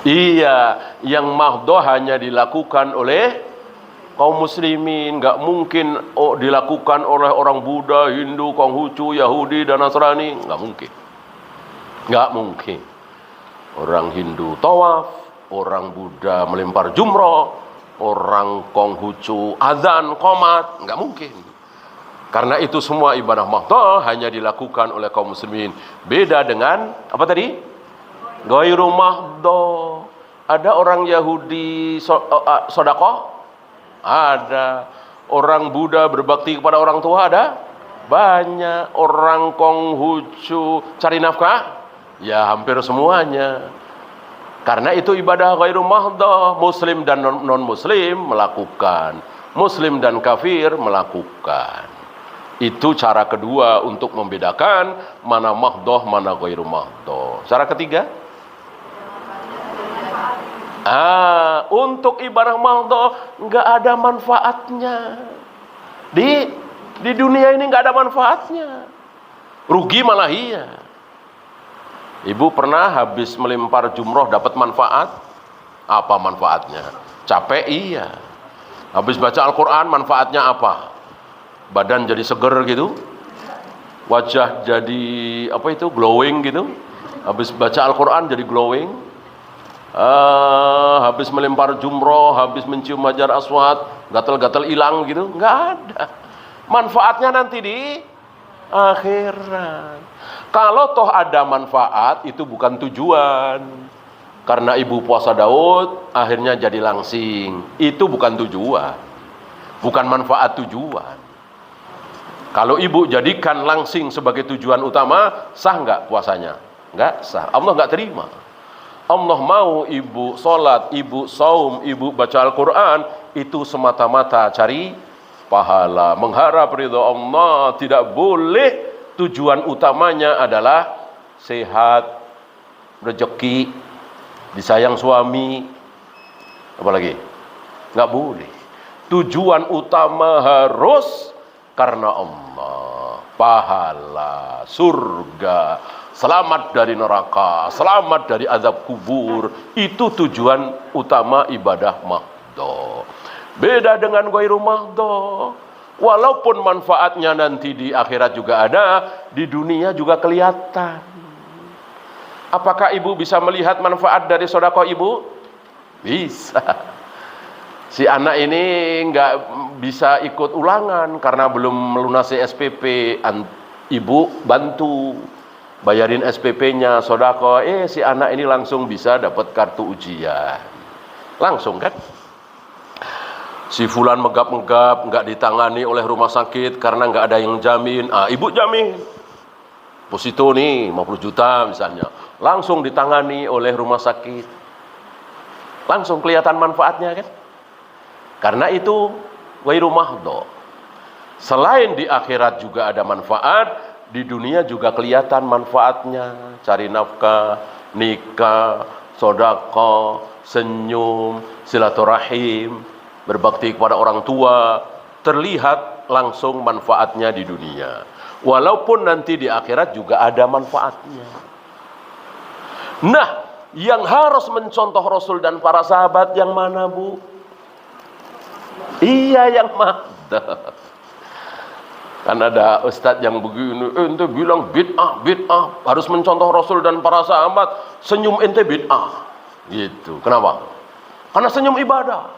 Iya, yang mahdhah hanya dilakukan oleh kaum muslimin, nggak mungkin dilakukan oleh orang Buddha, Hindu, Konghucu, Yahudi, dan Nasrani. Nggak mungkin. Orang Hindu tawaf, orang Buddha melempar jumroh, orang Konghucu azan, qomat, nggak mungkin. Karena itu semua ibadah mahdhah hanya dilakukan oleh kaum muslimin. Beda dengan apa tadi? Ghairu mahdhah. Ada orang Yahudi sedekah? Ada. Orang Buddha berbakti kepada orang tua? Ada? Banyak. Orang Konghucu cari nafkah? Ya hampir semuanya. Karena itu ibadah ghairu mahdhah. Muslim dan non-muslim melakukan. Muslim dan kafir melakukan. Itu cara kedua untuk membedakan mana mahdhah, mana ghairu mahdhah. Cara ketiga? Untuk ibadah mahdhah nggak ada manfaatnya. Di dunia ini nggak ada manfaatnya. Rugi malah iya. Ibu pernah habis melempar jumroh dapat manfaat? Apa manfaatnya? Capek iya. Habis baca Al-Quran manfaatnya apa? Badan jadi seger gitu. Wajah jadi glowing gitu. Habis baca Al-Quran jadi glowing. Habis melempar jumroh, habis mencium hajar aswad, gatal-gatal hilang gitu, nggak ada. Manfaatnya nanti di akhirat. Kalau toh ada manfaat, itu bukan tujuan. Karena ibu puasa Daud, akhirnya jadi langsing. Itu bukan tujuan, bukan manfaat tujuan. Kalau ibu jadikan langsing sebagai tujuan utama, sah nggak puasanya? Nggak sah. Allah nggak terima. Allah mau ibu sholat, ibu saum, ibu baca Al-Quran, itu semata-mata cari pahala, mengharap ridha Allah. Tidak boleh tujuan utamanya adalah sehat, rezeki, disayang suami, apalagi? Nggak boleh. Tujuan utama harus karena Allah, pahala, surga, selamat dari neraka, selamat dari azab kubur. Itu tujuan utama ibadah mahdhah. Beda dengan ghairu mahdhah. Walaupun manfaatnya nanti di akhirat juga ada, di dunia juga kelihatan. Apakah ibu bisa melihat manfaat dari sedekah ibu? Bisa. Si anak ini nggak bisa ikut ulangan karena belum melunasi SPP. Ibu bantu bayarin SPP-nya, sedekah. Si anak ini langsung bisa dapat kartu ujian. Langsung kan? Si fulan megap-megap, nggak ditangani oleh rumah sakit karena nggak ada yang jamin. Ibu jamin. Posito nih 50 juta misalnya. Langsung ditangani oleh rumah sakit. Langsung kelihatan manfaatnya kan? Karena itu ghairu mahdh. Selain di akhirat juga ada manfaat, di dunia juga kelihatan manfaatnya. Cari nafkah, nikah, sedekah, senyum, silaturahim, berbakti kepada orang tua, terlihat langsung manfaatnya di dunia. Walaupun nanti di akhirat juga ada manfaatnya. Nah, yang harus mencontoh Rasul dan para sahabat yang mana, Bu? Iya, yang mana? Kan ada ustadz yang begini, ente bilang bid'ah, harus mencontoh Rasul dan para sahabat, senyum ente bid'ah. Gitu. Kenapa? Karena senyum ibadah.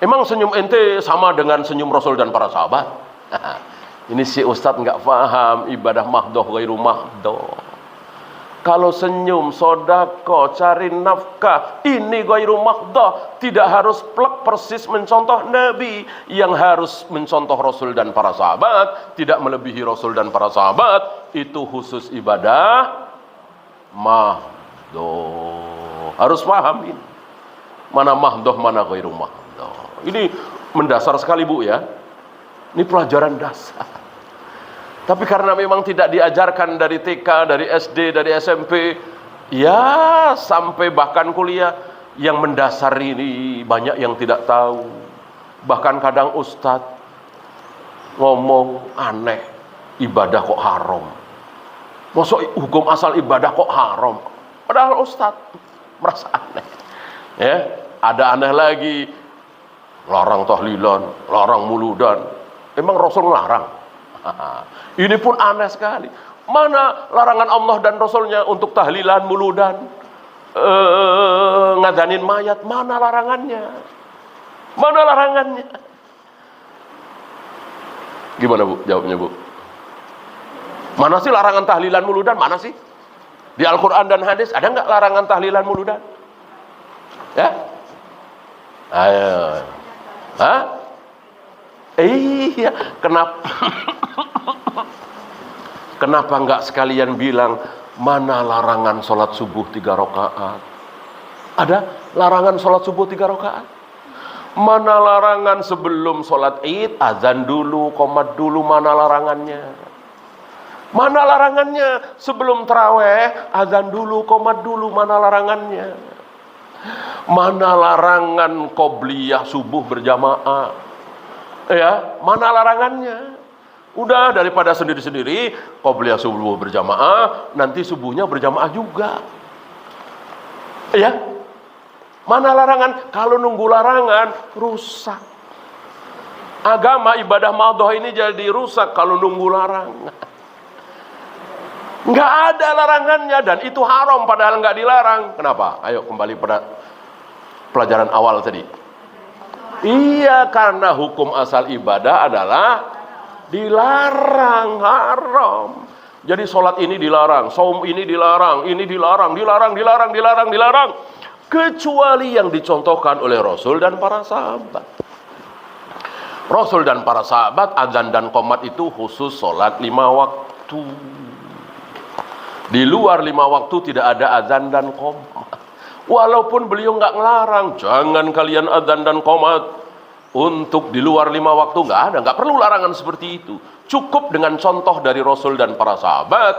Emang senyum ente sama dengan senyum Rasul dan para sahabat? Ini si ustadz nggak paham ibadah mahdoh ghairu mahdoh. Kalau senyum, sedekah, cari nafkah, ini ghairu mahdoh. Tidak harus plek persis mencontoh Nabi. Yang harus mencontoh Rasul dan para sahabat, tidak melebihi Rasul dan para sahabat, itu khusus ibadah mahdoh. Harus paham ini. Mana mahdoh, mana ghairu mahdoh. Ini mendasar sekali, Bu, ya. Ini pelajaran dasar. Tapi karena memang tidak diajarkan dari TK, dari SD, dari SMP, ya sampai bahkan kuliah, yang mendasar ini banyak yang tidak tahu. Bahkan kadang ustadz ngomong aneh, ibadah kok haram. Maksud hukum asal ibadah kok haram? Padahal ustadz merasa aneh. Ya, ada aneh lagi, larang tahlilan, larang muludan. Emang Rasul ngelarang? Ini pun aneh sekali. Mana larangan Allah dan Rasulnya untuk tahlilan, muludan, ngadanin mayat? Mana larangannya? Mana larangannya? Gimana, Bu, jawabnya, Bu? Mana sih larangan tahlilan, muludan? Mana sih? Di Al-Quran dan hadis ada nggak larangan tahlilan, muludan? Ya? Ayo. Hah? Iya, kenapa nggak sekalian bilang mana larangan sholat subuh 3 rakaat? Ada larangan sholat subuh 3 rakaat? Mana larangan sebelum sholat id azan dulu, qomat dulu? Mana larangannya? Mana larangannya sebelum taraweh azan dulu, qomat dulu? Mana larangannya? Mana larangan qobliyah subuh berjamaah? Ya, mana larangannya? Udah, daripada sendiri-sendiri qobliyah subuh berjamaah, nanti subuhnya berjamaah juga. Ya. Mana larangan? Kalau nunggu larangan rusak. Agama ibadah madhoh ini jadi rusak kalau nunggu larangan. Nggak ada larangannya dan itu haram padahal nggak dilarang. Kenapa? Ayo kembali pada pelajaran awal tadi. Iya, karena hukum asal ibadah adalah dilarang, haram. Jadi sholat ini dilarang, saum ini dilarang, dilarang. Kecuali yang dicontohkan oleh Rasul dan para sahabat. Rasul dan para sahabat, azan dan qomat itu khusus sholat 5 waktu. Di luar 5 waktu tidak ada azan dan qomat. Walaupun beliau nggak ngelarang, jangan kalian adzan dan qomat untuk di luar 5 waktu, nggak ada, nggak perlu larangan seperti itu. Cukup dengan contoh dari Rasul dan para sahabat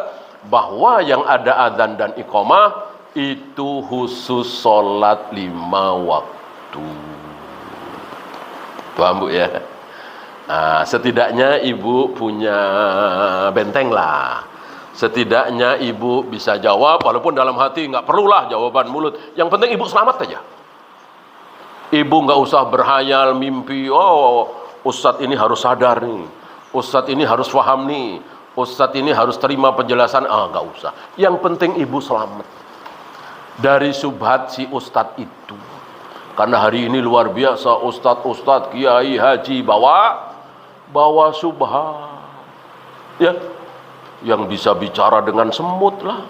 bahwa yang ada adzan dan iqamah itu khusus sholat 5 waktu. Paham, Bu, ya? Nah, setidaknya ibu punya benteng lah. Setidaknya ibu bisa jawab, walaupun dalam hati nggak perlulah jawaban mulut. Yang penting ibu selamat aja. Ibu nggak usah berhayal mimpi, oh Ustadz ini harus sadar nih, Ustadz ini harus paham nih, Ustadz ini harus terima penjelasan. Nggak usah. Yang penting ibu selamat dari subhat si ustadz itu. Karena hari ini luar biasa ustadz, kiai, haji bawa subhat. Ya, yang bisa bicara dengan semut lah,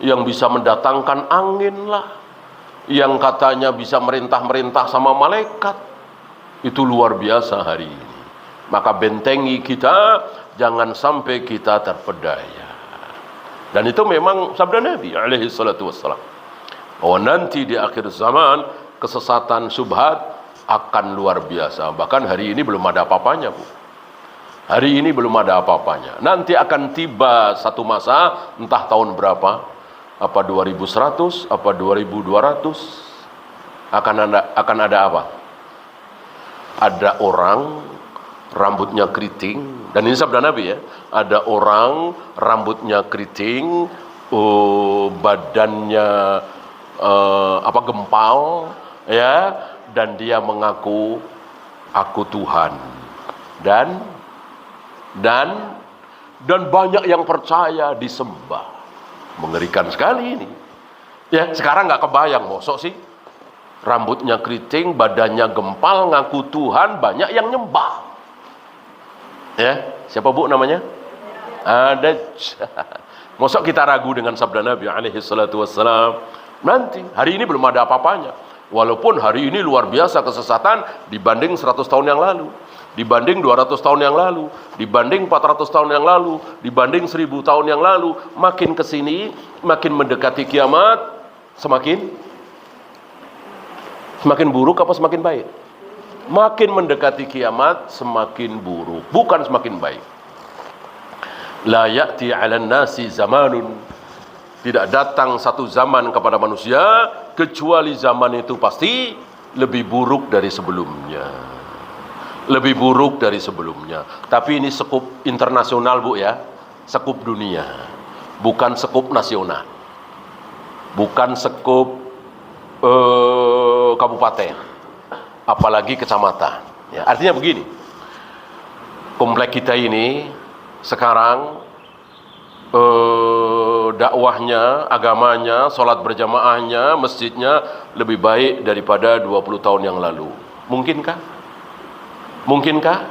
yang bisa mendatangkan angin lah, yang katanya bisa merintah-merintah sama malaikat. Itu luar biasa hari ini. Maka bentengi kita, jangan sampai kita terpedaya. Dan itu memang sabda Nabi alaihi salatu wassalam, bahwa nanti di akhir zaman kesesatan subhat akan luar biasa. Bahkan hari ini belum ada apa-apanya, Bu. Hari ini belum ada apa-apanya. Nanti akan tiba satu masa, entah tahun berapa, apa 2100, apa 2200, akan ada apa? Ada orang rambutnya keriting, dan ini sabda Nabi ya. Ada orang rambutnya keriting, badannya gempal, ya, dan dia mengaku aku Tuhan, dan banyak yang percaya, disembah. Mengerikan sekali ini. Ya, sekarang nggak kebayang, mosok sih rambutnya keriting, badannya gempal, ngaku Tuhan, banyak yang nyembah. Ya, siapa Bu namanya? Ada. Mosok kita ragu dengan sabda Nabi alaihi salatu wassalam? Nanti, hari ini belum ada apa-apanya. Walaupun hari ini luar biasa kesesatan dibanding 100 tahun yang lalu, dibanding 200 tahun yang lalu, dibanding 400 tahun yang lalu, dibanding 1000 tahun yang lalu. Makin kesini, makin mendekati kiamat, semakin buruk apa semakin baik? Makin mendekati kiamat, semakin buruk, bukan semakin baik. La ya'ti 'alan nasi zamanun, tidak datang satu zaman kepada manusia kecuali zaman itu pasti lebih buruk dari sebelumnya. Lebih buruk dari sebelumnya. Tapi ini sekup internasional, Bu ya. Sekup dunia. Bukan sekup nasional. Bukan sekup kabupaten. Apalagi kecamatan. Ya, artinya begini. Komplek kita ini sekarang dakwahnya, agamanya, sholat berjamaahnya, masjidnya lebih baik daripada 20 tahun yang lalu. Mungkinkah? Mungkinkah?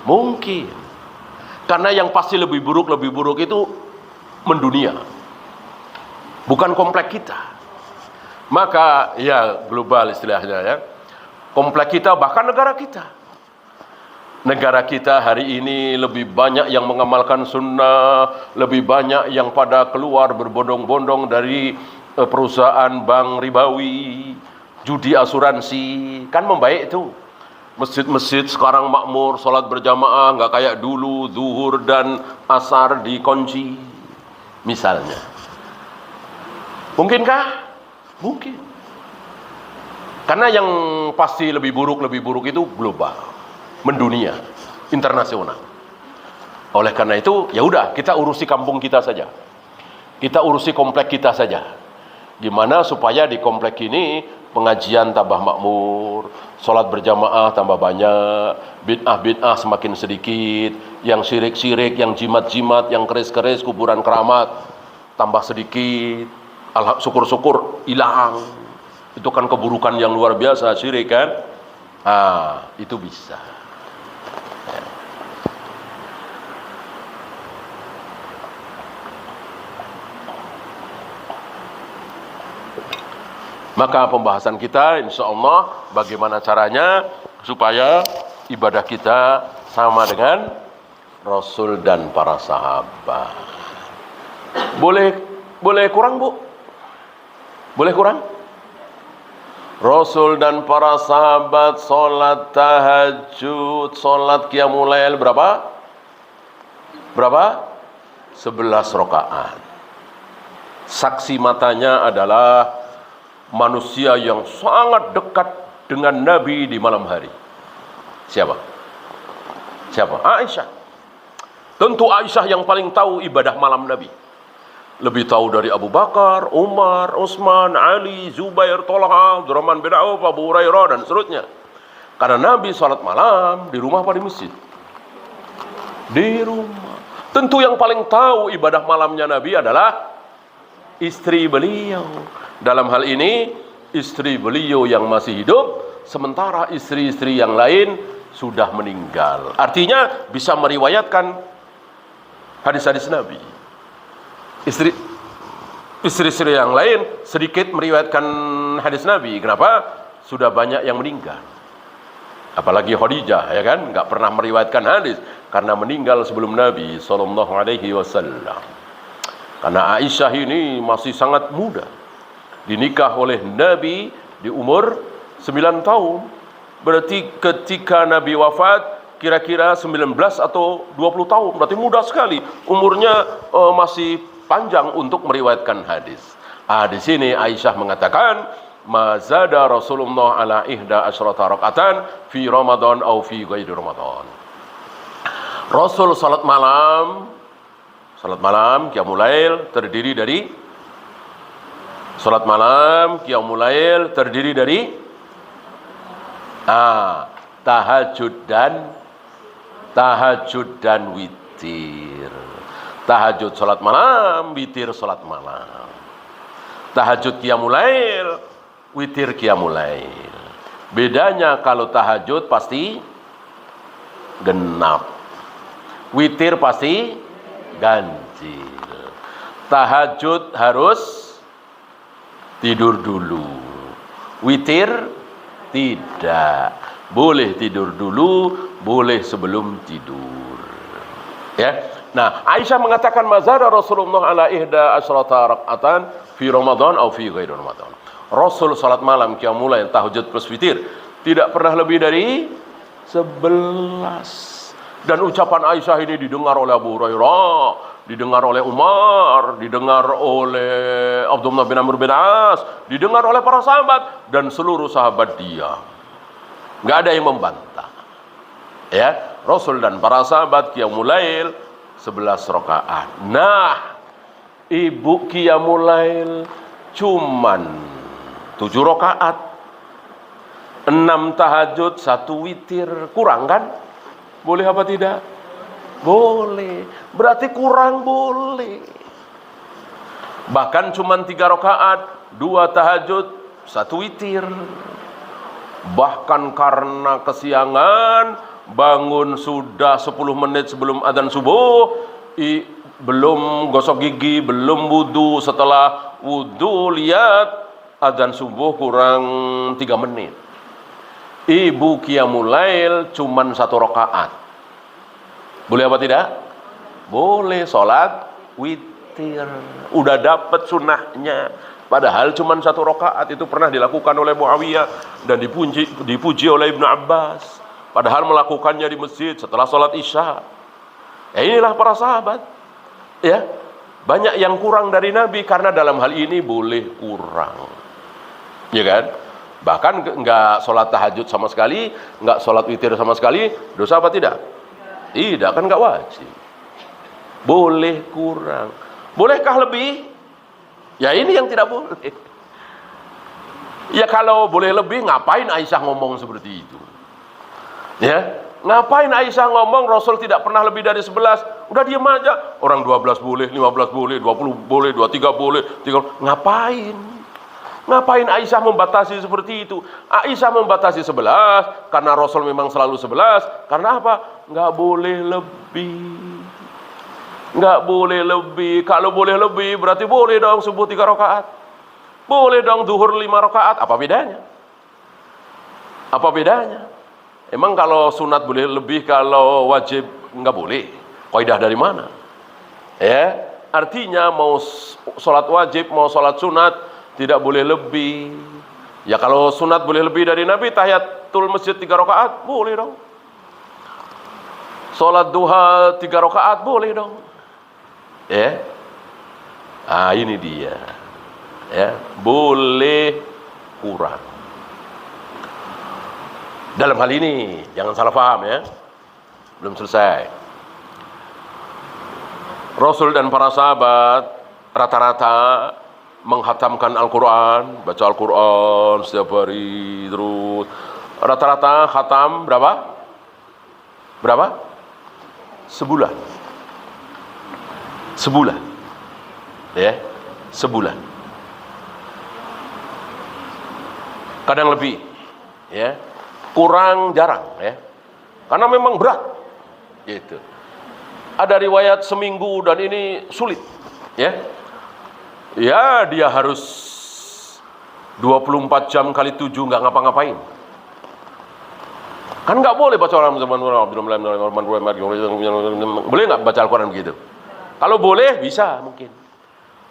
Mungkin. Karena yang pasti lebih buruk itu mendunia. Bukan komplek kita. Maka ya global istilahnya ya. Komplek kita, bahkan negara kita. Negara kita hari ini lebih banyak yang mengamalkan sunnah, lebih banyak yang pada keluar berbondong-bondong dari perusahaan bank ribawi, judi asuransi, kan membaik itu. Masjid-masjid sekarang makmur, sholat berjamaah, nggak kayak dulu, zuhur dan asar dikunci, misalnya. Mungkinkah? Mungkin. Karena yang pasti lebih buruk itu global. Mendunia, internasional. Oleh karena itu, ya udah, kita urusi kampung kita saja. Kita urusi komplek kita saja. Gimana supaya di komplek ini pengajian tambah makmur, sholat berjamaah tambah banyak, bid'ah semakin sedikit, yang syirik-syirik, yang jimat-jimat, yang keris-keris, kuburan keramat tambah sedikit. Syukur-syukur hilang. Itu kan keburukan yang luar biasa, syirik kan? Itu bisa. Maka pembahasan kita insya Allah bagaimana caranya supaya ibadah kita sama dengan Rasul dan para sahabat. Boleh kurang, Bu? Boleh kurang? Rasul dan para sahabat sholat tahajud, sholat qiyamul lail berapa? 11 rakaat. Saksi matanya adalah manusia yang sangat dekat dengan Nabi di malam hari. Siapa? Aisyah. Tentu Aisyah yang paling tahu ibadah malam Nabi. Lebih tahu dari Abu Bakar, Umar, Utsman, Ali, Zubair, Thalha, Abdurrahman bin Auf, Abu Hurairah dan seterusnya. Karena Nabi salat malam di rumah apa di masjid? Di rumah. Tentu yang paling tahu ibadah malamnya Nabi adalah istri beliau. Dalam hal ini, istri beliau yang masih hidup, sementara istri-istri yang lain sudah meninggal. Artinya bisa meriwayatkan hadis-hadis Nabi. Istri-istri yang lain sedikit meriwayatkan hadis Nabi. Kenapa? Sudah banyak yang meninggal. Apalagi Khadijah, ya kan, nggak pernah meriwayatkan hadis karena meninggal sebelum Nabi SAW. Karena Aisyah ini masih sangat muda, dinikah oleh Nabi di umur 9 tahun. Berarti ketika Nabi wafat kira-kira 19 atau 20 tahun, berarti muda sekali. Umurnya masih panjang untuk meriwayatkan hadis. Di sini Aisyah mengatakan, mazada Rasulullah ala ihda asyrata raka'atan fi Ramadan au fi ghairi Ramadan. Rasul salat malam qiyamul lail terdiri dari tahajud dan witir. Tahajud salat malam, witir salat malam. Tahajud qiyamul lail, witir qiyamul lail. Bedanya kalau tahajud pasti genap, witir pasti ganjil. Tahajud harus tidur dulu, witir tidak. Boleh tidur dulu, boleh sebelum tidur. Ya. Nah, Aisyah mengatakan mazara Rasulullah ala ihda asyrata raka'atan fi Ramadan atau fi ghairi Ramadan. Rasul salat malam qiyamul lail tahajud plus witir tidak pernah lebih dari 11. Dan ucapan Aisyah ini didengar oleh Abu Hurairah, didengar oleh Umar, didengar oleh Abdullah bin Amr bin As, didengar oleh para sahabat dan seluruh sahabat diam. Enggak ada yang membantah. Ya, Rasul dan para sahabat qiyamul lail 11 rakaat. Nah, ibu qiyamul lail cuman 7 rakaat. 6 tahajud, 1 witir. Kurang kan? Boleh apa tidak? Boleh. Berarti kurang boleh. Bahkan cuman 3 rakaat, 2 tahajud, 1 witir. Bahkan karena kesiangan, bangun sudah 10 menit sebelum adzan subuh, belum gosok gigi, belum wudu. Setelah wudu lihat adzan subuh kurang 3 menit. Ibu qiyamul lail cuman 1 rakaat. Boleh apa tidak? Boleh. Sholat witir. Udah dapat sunnahnya. Padahal cuman 1 rakaat. Itu pernah dilakukan oleh Muawiyah dan dipuji oleh Ibnu Abbas. Padahal melakukannya di masjid setelah sholat isya. Inilah para sahabat. Ya, banyak yang kurang dari Nabi karena dalam hal ini boleh kurang. Ya kan? Bahkan enggak sholat tahajud sama sekali, enggak sholat witir sama sekali, dosa apa tidak? Tidak, kan enggak wajib. Boleh kurang. Bolehkah lebih? Ya ini yang tidak boleh. Ya kalau boleh lebih, ngapain Aisyah ngomong seperti itu? Ya, ngapain Aisyah ngomong Rasul tidak pernah lebih dari 11? Udah diam aja. Orang 12 boleh, 15 boleh, 20 boleh, 23 boleh, 30. Ngapain? Ngapain Aisyah membatasi seperti itu? Aisyah membatasi 11 karena Rasul memang selalu 11. Karena apa? Nggak boleh lebih. Nggak boleh lebih. Kalau boleh lebih berarti boleh dong subuh 3 rakaat. Boleh dong zuhur 5 rakaat. Apa bedanya? Apa bedanya? Emang kalau sunat boleh lebih, kalau wajib nggak boleh? Kaidah dari mana? Ya, artinya mau sholat wajib, mau sholat sunat tidak boleh lebih. Ya kalau sunat boleh lebih dari Nabi, tahiyatul masjid 3 rakaat, boleh dong. Sholat duha 3 rakaat, boleh dong. Ya. Ini dia. Ya, boleh kurang. Dalam hal ini, jangan salah paham ya. Belum selesai. Rasul dan para sahabat rata-rata menghatamkan Al-Quran, baca Al-Quran setiap hari terus. Rata-rata khatam berapa? Berapa? Sebulan. Sebulan. Ya, sebulan. Kadang lebih, ya. Kurang jarang, ya. Karena memang berat. Gitu. Ada riwayat seminggu dan ini sulit, ya. Ya, dia harus 24 jam kali 7 nggak ngapa-ngapain. Kan nggak boleh baca boleh nggak baca Al-Quran begitu? Kalau boleh bisa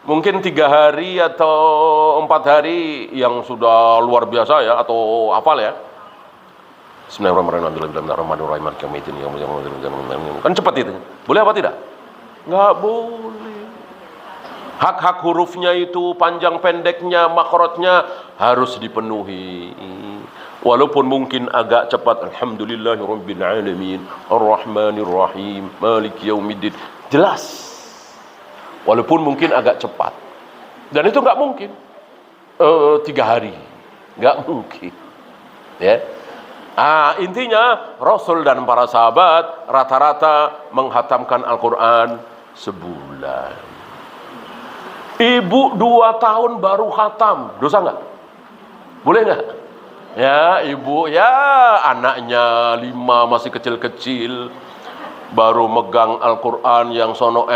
mungkin 3 hari atau 4 hari yang sudah luar biasa ya, atau hafal ya. Bismillahirrahmanirrahim. Kan cepat itu. Boleh apa tidak? Nggak boleh. Hak-hak hurufnya itu, panjang pendeknya, makrotnya harus dipenuhi. Walaupun mungkin agak cepat. Alhamdulillahirabbil alamin, arrahmanirrahim, maliki yaumiddin. Jelas. Walaupun mungkin agak cepat. Dan itu nggak mungkin 3 hari. Nggak mungkin. Ya. Intinya Rasul dan para sahabat rata-rata menghatamkan Al-Quran sebulan. Ibu 2 tahun baru khatam, dosa nggak? Boleh nggak? Ya, ibu ya anaknya 5 masih kecil-kecil, baru megang Al-Quran, yang sono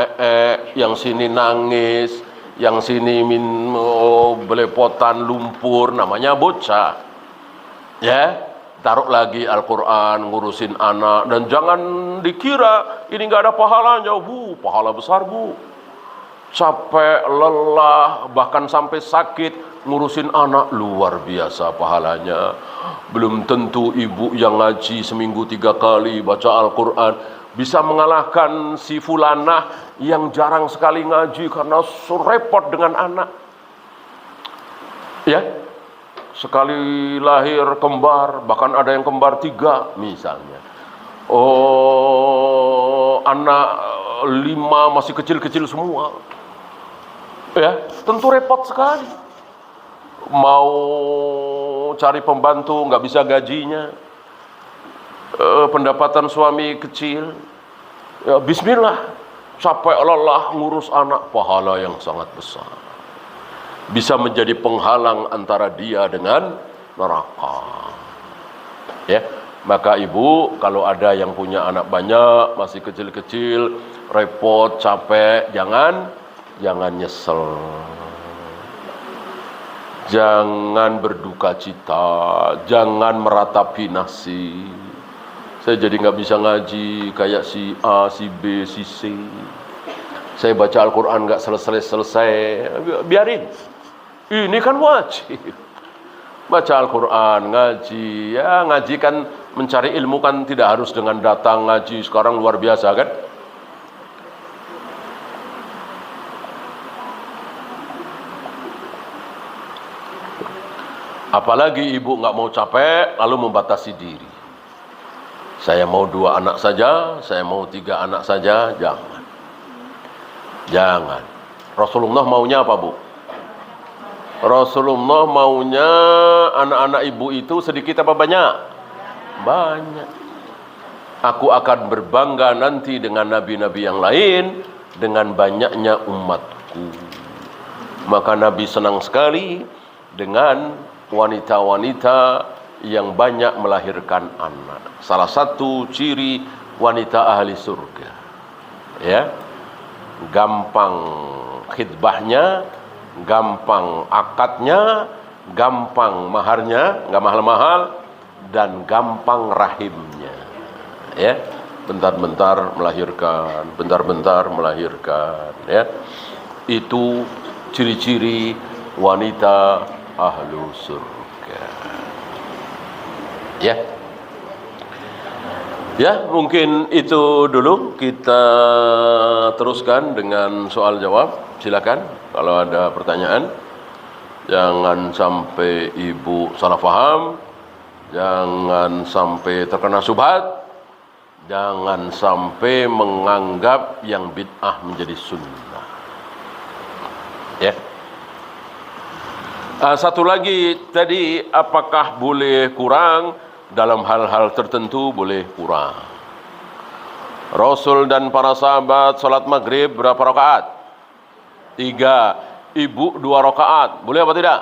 yang sini nangis, yang sini belepotan lumpur, namanya bocah. Ya, taruh lagi Al-Quran, ngurusin anak, dan jangan dikira ini nggak ada pahalanya. Pahala besar, Bu. Capek, lelah, bahkan sampai sakit ngurusin anak, luar biasa pahalanya. Belum tentu ibu yang ngaji seminggu 3 kali baca Al-Quran bisa mengalahkan si fulanah yang jarang sekali ngaji karena repot dengan anak. Ya, sekali lahir kembar, bahkan ada yang kembar 3 misalnya. Anak 5 masih kecil-kecil semua. Ya, tentu repot sekali. Mau cari pembantu nggak bisa gajinya. Pendapatan suami kecil. Ya, bismillah. Capek lelah ngurus anak, pahala yang sangat besar. Bisa menjadi penghalang antara dia dengan neraka. Ya, maka ibu kalau ada yang punya anak banyak, masih kecil-kecil, repot, capek, jangan nyesel. Jangan berduka cita, jangan meratapi nasib. Saya jadi nggak bisa ngaji kayak si A, si B, si C. Saya baca Al-Quran nggak selesai. Biarin. Ini kan wajib. Baca Al-Quran, ngaji. Ya, ngaji kan mencari ilmu kan tidak harus dengan datang ngaji. Sekarang luar biasa kan. Apalagi ibu nggak mau capek, lalu membatasi diri. Saya mau 2 anak saja, saya mau 3 anak saja, jangan. Jangan. Rasulullah maunya apa, Bu? Rasulullah maunya anak-anak ibu itu sedikit apa banyak? Banyak. Aku akan berbangga nanti dengan nabi-nabi yang lain, dengan banyaknya umatku. Maka Nabi senang sekali dengan wanita-wanita yang banyak melahirkan anak. Salah satu ciri wanita ahli surga, ya, gampang khidbahnya, gampang akadnya, gampang maharnya, nggak mahal-mahal, dan gampang rahimnya. Ya, bentar-bentar melahirkan, ya. Itu ciri-ciri wanita ahlu surga. Ya, mungkin itu dulu. Kita teruskan dengan soal jawab. Silakan kalau ada pertanyaan. Jangan sampai ibu salah paham, jangan sampai terkena syubhat, jangan sampai menganggap yang bid'ah menjadi sunnah. Ya. Satu lagi tadi, apakah boleh kurang dalam hal-hal tertentu? Boleh kurang. Rasul dan para sahabat sholat maghrib berapa rakaat? 3. Ibu 2 rakaat. Boleh apa tidak?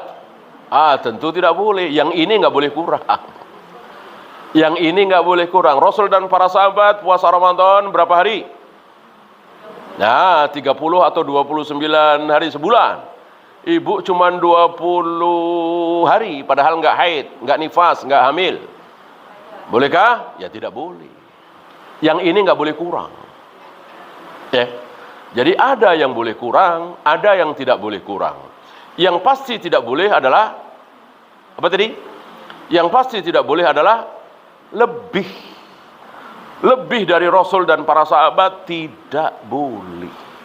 Tentu tidak boleh. Yang ini nggak boleh kurang. Yang ini nggak boleh kurang. Rasul dan para sahabat puasa Ramadan berapa hari? Nah, 30 atau 29 hari sebulan. Ibu cuma 20 hari, padahal nggak haid, nggak nifas, nggak hamil. Bolehkah? Ya tidak boleh. Yang ini nggak boleh kurang. Ya. Jadi ada yang boleh kurang, ada yang tidak boleh kurang. Yang pasti tidak boleh adalah apa tadi? Yang pasti tidak boleh adalah lebih dari Rasul dan para sahabat tidak boleh.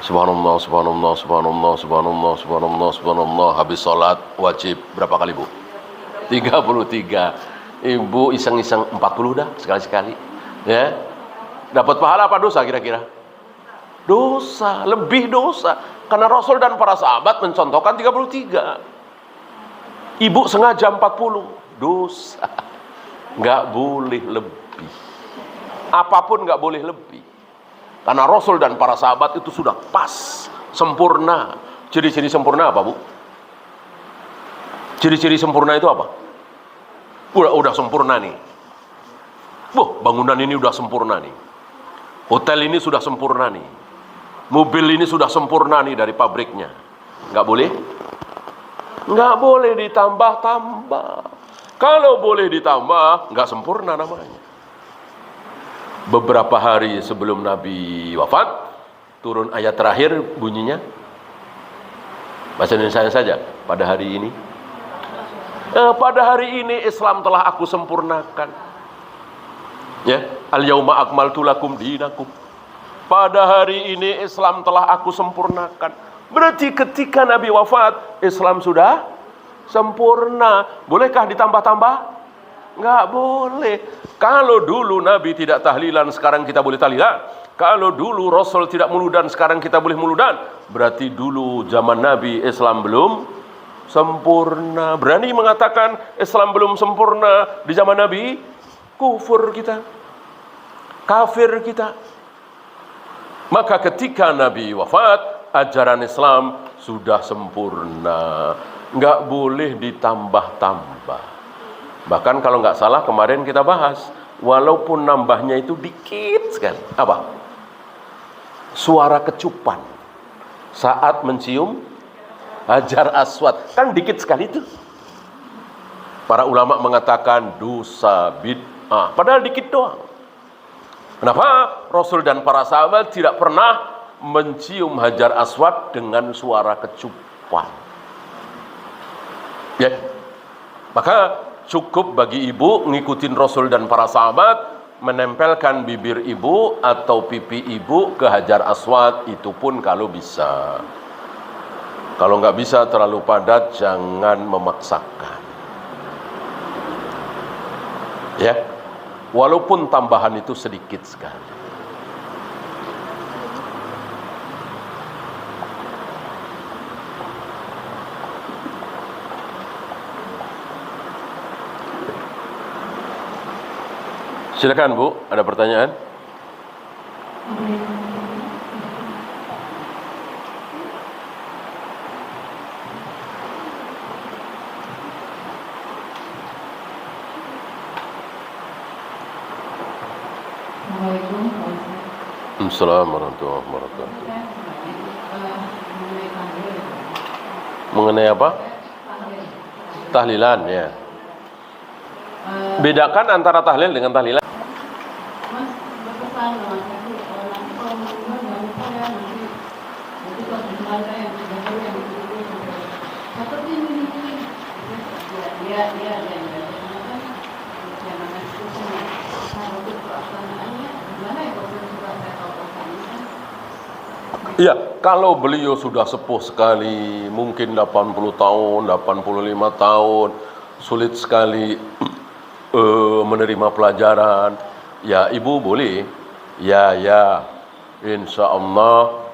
Subhanallah, subhanallah, subhanallah, subhanallah, subhanallah, subhanallah. Habis sholat wajib berapa kali, Bu? 33. Ibu iseng-iseng 40 dah sekali-sekali. Ya. Dapat pahala apa dosa kira-kira? Dosa, lebih dosa. Karena Rasul dan para sahabat mencontohkan 33. Ibu sengaja 40. Dosa. Nggak boleh lebih. Apapun nggak boleh lebih. Karena Rasul dan para sahabat itu sudah pas, sempurna. Ciri-ciri sempurna apa, Bu? Ciri-ciri sempurna itu apa? Udah sempurna nih. Bangunan ini udah sempurna nih. Hotel ini sudah sempurna nih. Mobil ini sudah sempurna nih dari pabriknya. Nggak boleh? Nggak boleh ditambah-tambah. Kalau boleh ditambah, nggak sempurna namanya. Beberapa hari sebelum Nabi wafat, turun ayat terakhir bunyinya. Bahasa Indonesia saja. Pada hari ini. Pada hari ini Islam telah aku sempurnakan. Ya, al-yauma akmaltu lakum dinakum. Pada hari ini Islam telah aku sempurnakan. Berarti ketika Nabi wafat, Islam sudah sempurna. Bolehkah ditambah-tambah? Nggak boleh. Kalau dulu Nabi tidak tahlilan, sekarang kita boleh tahlilan. Kalau dulu Rasul tidak muludan, sekarang kita boleh muludan. Berarti dulu zaman Nabi Islam belum sempurna. Berani mengatakan Islam belum sempurna di zaman Nabi? Kufur kita, kafir kita. Maka ketika Nabi wafat, ajaran Islam sudah sempurna, nggak boleh ditambah-tambah. Bahkan kalau nggak salah kemarin kita bahas, walaupun nambahnya itu dikit sekali. Apa? Suara kecupan saat mencium Hajar Aswad, kan dikit sekali itu. Para ulama mengatakan dosa bid'ah, padahal dikit doang. Kenapa? Rasul dan para sahabat tidak pernah mencium Hajar Aswad dengan suara kecupan. Ya. Maka cukup bagi ibu ngikutin Rasul dan para sahabat, menempelkan bibir ibu atau pipi ibu ke Hajar Aswad, itu pun kalau bisa. Kalau nggak bisa terlalu padat, jangan memaksakan. Ya, walaupun tambahan itu sedikit sekali. Silakan Bu, ada pertanyaan? Assalamualaikum warahmatullahi wabarakatuh. Mengenai apa? Tahlilan, ya. Bedakan antara tahlil dengan tahlilan. Iya, kalau beliau sudah sepuh sekali, mungkin 80 tahun, 85 tahun, sulit sekali menerima pelajaran, ya ibu boleh, ya insya Allah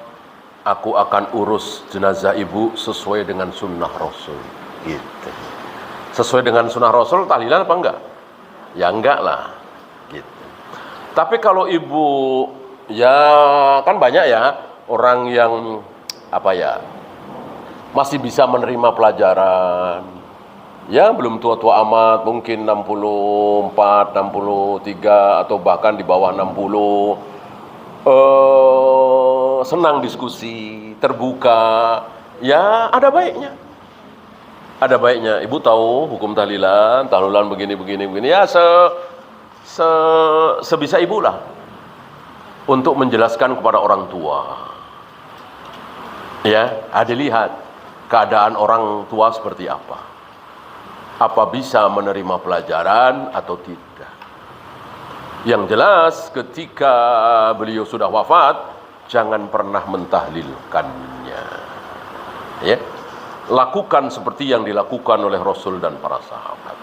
aku akan urus jenazah ibu sesuai dengan sunnah Rasul, gitu. Sesuai dengan sunnah Rasul tahlilan apa enggak? Ya enggak lah. Gitu. Tapi kalau ibu, ya kan banyak ya orang yang apa ya, masih bisa menerima pelajaran. Ya belum tua-tua amat, mungkin 64, 63 atau bahkan di bawah 60. Senang diskusi, terbuka. Ya ada baiknya. Ada baiknya. Ibu tahu hukum tahlilan begini begini. Ya sebisa ibu lah untuk menjelaskan kepada orang tua. Ya, ada lihat keadaan orang tua seperti apa. Apa bisa menerima pelajaran atau tidak. Yang jelas ketika beliau sudah wafat, jangan pernah mentahlilkannya. Ya. Lakukan seperti yang dilakukan oleh Rasul dan para sahabat.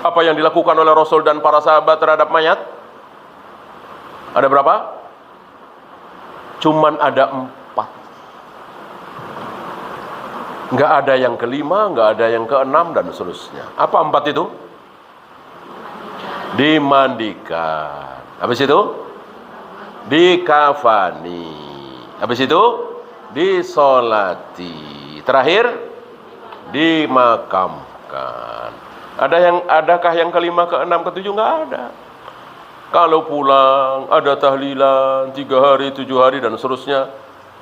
Apa yang dilakukan oleh Rasul dan para sahabat terhadap mayat? Ada berapa? Cuman ada 4. Nggak ada yang kelima, nggak ada yang keenam, dan seterusnya. Apa 4 itu? Dimandikan. Habis itu? Dikafani. Habis itu? Disolati. Terakhir, dimakamkan. Adakah yang kelima, keenam, ketujuh? Nggak ada. Kalau pulang, ada tahlilan 3 hari, 7 hari, dan seterusnya,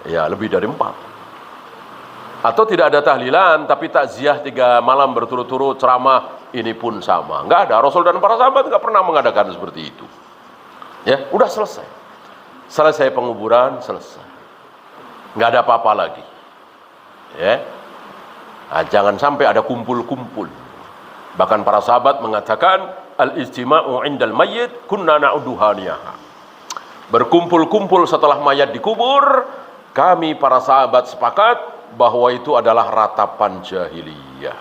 ya lebih dari 4. Atau tidak ada tahlilan, tapi takziah 3 malam berturut-turut, ceramah, ini pun sama. Nggak ada. Rasul dan para sahabat nggak pernah mengadakan seperti itu. Ya, udah selesai. Selesai penguburan, selesai. Nggak ada apa-apa lagi. Ya, nah, jangan sampai ada kumpul-kumpul. Bahkan para sahabat mengatakan al-istima'u 'indal mayyit kunna na'uduha niyaha. Berkumpul-kumpul setelah mayat dikubur, kami para sahabat sepakat bahwa itu adalah ratapan jahiliyah.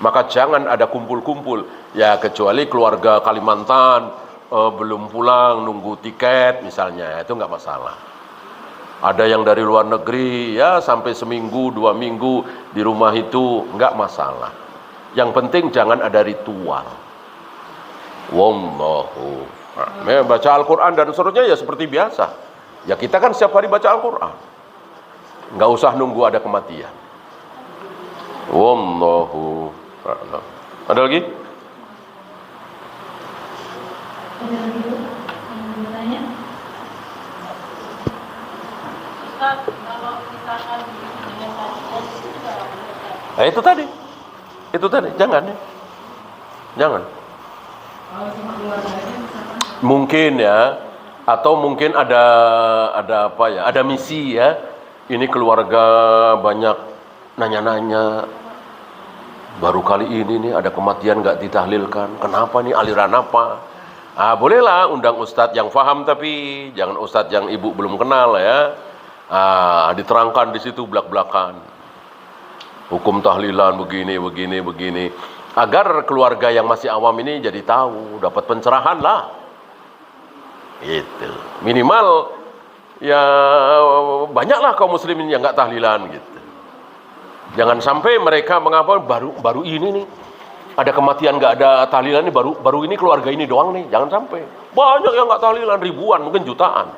Maka jangan ada kumpul-kumpul. Ya kecuali keluarga Kalimantan belum pulang, nunggu tiket misalnya, itu nggak masalah. Ada yang dari luar negeri, ya sampai seminggu, 2 minggu di rumah itu, nggak masalah. Yang penting jangan ada ritual. Wallahu a'lam. Baca Al-Quran dan seterusnya ya seperti biasa. Ya kita kan setiap hari baca Al-Quran. Nggak usah nunggu ada kematian. Wallahu a'lam. Ada lagi? Itu tadi, jangan ya. Jangan. Mungkin ya, atau mungkin ada apa ya? Ada misi ya. Ini keluarga banyak nanya-nanya. Baru kali ini nih ada kematian nggak ditahlilkan. Kenapa nih, aliran apa? Bolehlah undang ustadz yang paham, tapi jangan ustadz yang ibu belum kenal ya. Diterangkan di situ belak-belakan. Hukum tahlilan begini. Agar keluarga yang masih awam ini jadi tahu, dapat pencerahan lah. Gitu. Minimal ya banyaklah kaum muslimin yang nggak tahlilan gitu. Jangan sampai mereka mengapa baru ini nih ada kematian nggak ada tahlilan nih, baru ini keluarga ini doang nih. Jangan sampai. Banyak yang nggak tahlilan, ribuan, mungkin jutaan.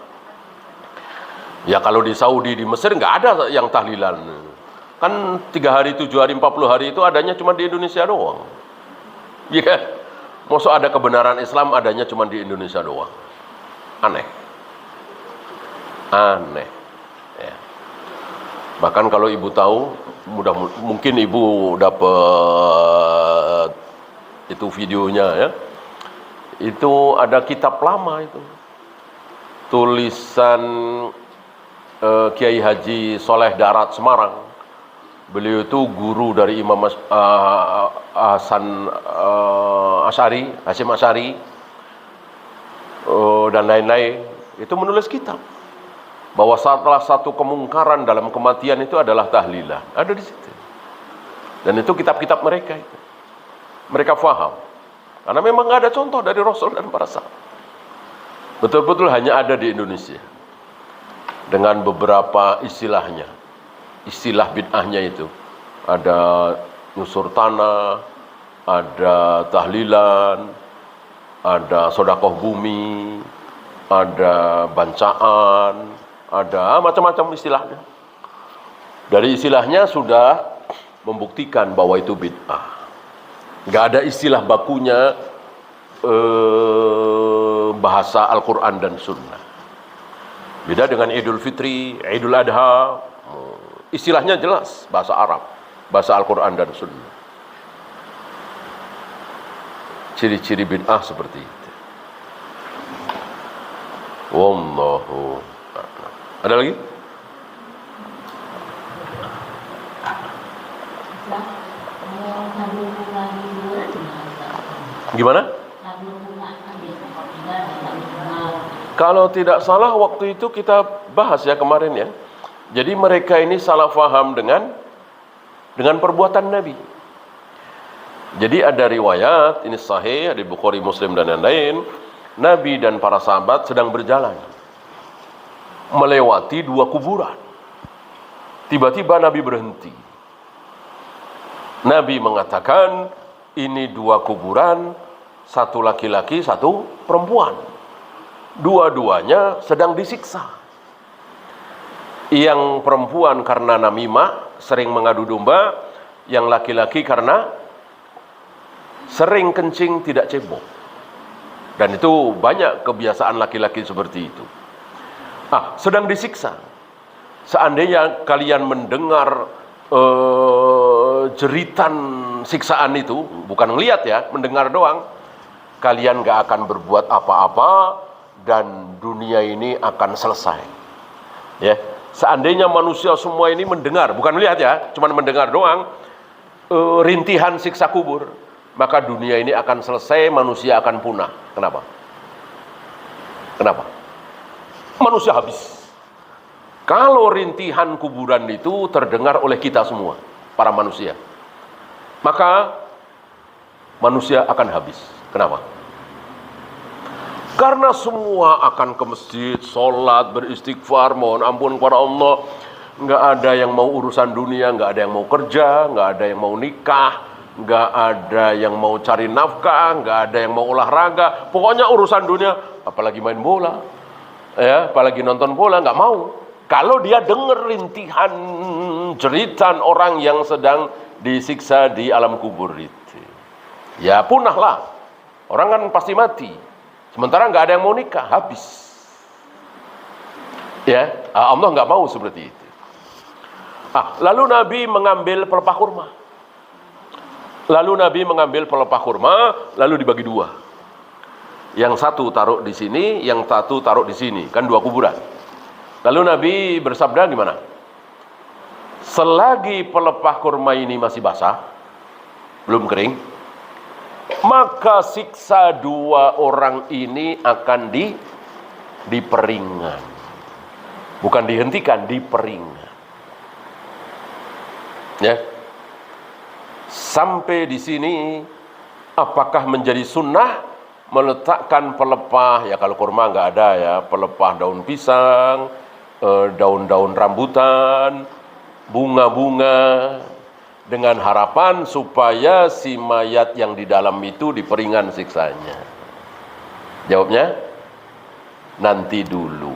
Ya kalau di Saudi, di Mesir nggak ada yang tahlilan. Kan 3 hari, 7 hari, 40 hari itu adanya cuma di Indonesia doang. Iya. Maksud ada kebenaran Islam adanya cuma di Indonesia doang. Aneh. Ya. Bahkan kalau ibu tahu, mungkin ibu dapat itu videonya ya. Itu ada kitab lama itu. Tulisan Kiai Haji Soleh Darat Semarang. Beliau itu guru dari Imam Hasan Hasyim Asy'ari dan lain-lain. Itu menulis kitab bahwa salah satu kemungkaran dalam kematian itu adalah tahlilan. Ada di situ. Dan itu kitab-kitab mereka itu. Mereka faham. Karena memang nggak ada contoh dari Rasul dan para sahabat. Betul-betul hanya ada di Indonesia. Dengan beberapa istilahnya. Istilah bid'ahnya itu. Ada nyusur tanah, ada tahlilan, ada sedekah bumi, ada bancaan, ada macam-macam istilahnya. Dari istilahnya sudah membuktikan bahwa itu bid'ah. Nggak ada istilah bakunya bahasa Al-Quran dan Sunnah. Beda dengan Idul Fitri, Idul Adha, istilahnya jelas bahasa Arab, bahasa Al-Quran dan Sunnah. Ciri-ciri bid'ah seperti itu. Wallahu a'lam. Ada lagi? Gimana? Kalau tidak salah waktu itu kita bahas ya kemarin ya. Jadi mereka ini salah faham dengan perbuatan Nabi. Jadi ada riwayat, ini sahih, ada Bukhari, Muslim dan lain-lain. Nabi dan para sahabat sedang berjalan melewati dua kuburan. Tiba-tiba Nabi berhenti. Nabi mengatakan, ini dua kuburan, satu laki-laki, satu perempuan. Dua-duanya sedang disiksa. Yang perempuan karena namimah, sering mengadu domba. Yang laki-laki karena sering kencing tidak cebok. Dan itu banyak kebiasaan laki-laki seperti itu. Sedang disiksa. Seandainya kalian mendengar jeritan siksaan itu, bukan ngelihat ya, mendengar doang, kalian gak akan berbuat apa-apa dan dunia ini akan selesai. Ya, seandainya manusia semua ini mendengar, bukan melihat ya, cuma mendengar doang, rintihan siksa kubur, maka dunia ini akan selesai, manusia akan punah. Kenapa? Kenapa? Manusia habis. Kalau rintihan kuburan itu terdengar oleh kita semua, para manusia, maka manusia akan habis. Kenapa? Karena semua akan ke masjid, sholat, beristighfar, mohon ampun kepada Allah. Nggak ada yang mau urusan dunia, nggak ada yang mau kerja, nggak ada yang mau nikah, nggak ada yang mau cari nafkah, nggak ada yang mau olahraga. Pokoknya urusan dunia, apalagi main bola, ya, apalagi nonton bola, nggak mau. Kalau dia dengar rintihan jeritan orang yang sedang disiksa di alam kubur itu, ya punahlah. Orang kan pasti mati. Sementara nggak ada yang mau nikah, habis. Ya, Allah nggak mau seperti itu. Lalu Nabi mengambil pelepah kurma. Lalu dibagi dua. Yang satu taruh di sini, yang satu taruh di sini. Kan dua kuburan. Lalu Nabi bersabda gimana? Selagi pelepah kurma ini masih basah, belum kering, maka siksa dua orang ini akan diperingan. Bukan dihentikan, diperingan. Ya. Sampai di sini, apakah menjadi sunnah meletakkan pelepah, ya kalau kurma nggak ada ya, pelepah daun pisang, daun-daun rambutan, bunga-bunga, dengan harapan supaya si mayat yang di dalam itu diperingan siksanya. Jawabnya, nanti dulu.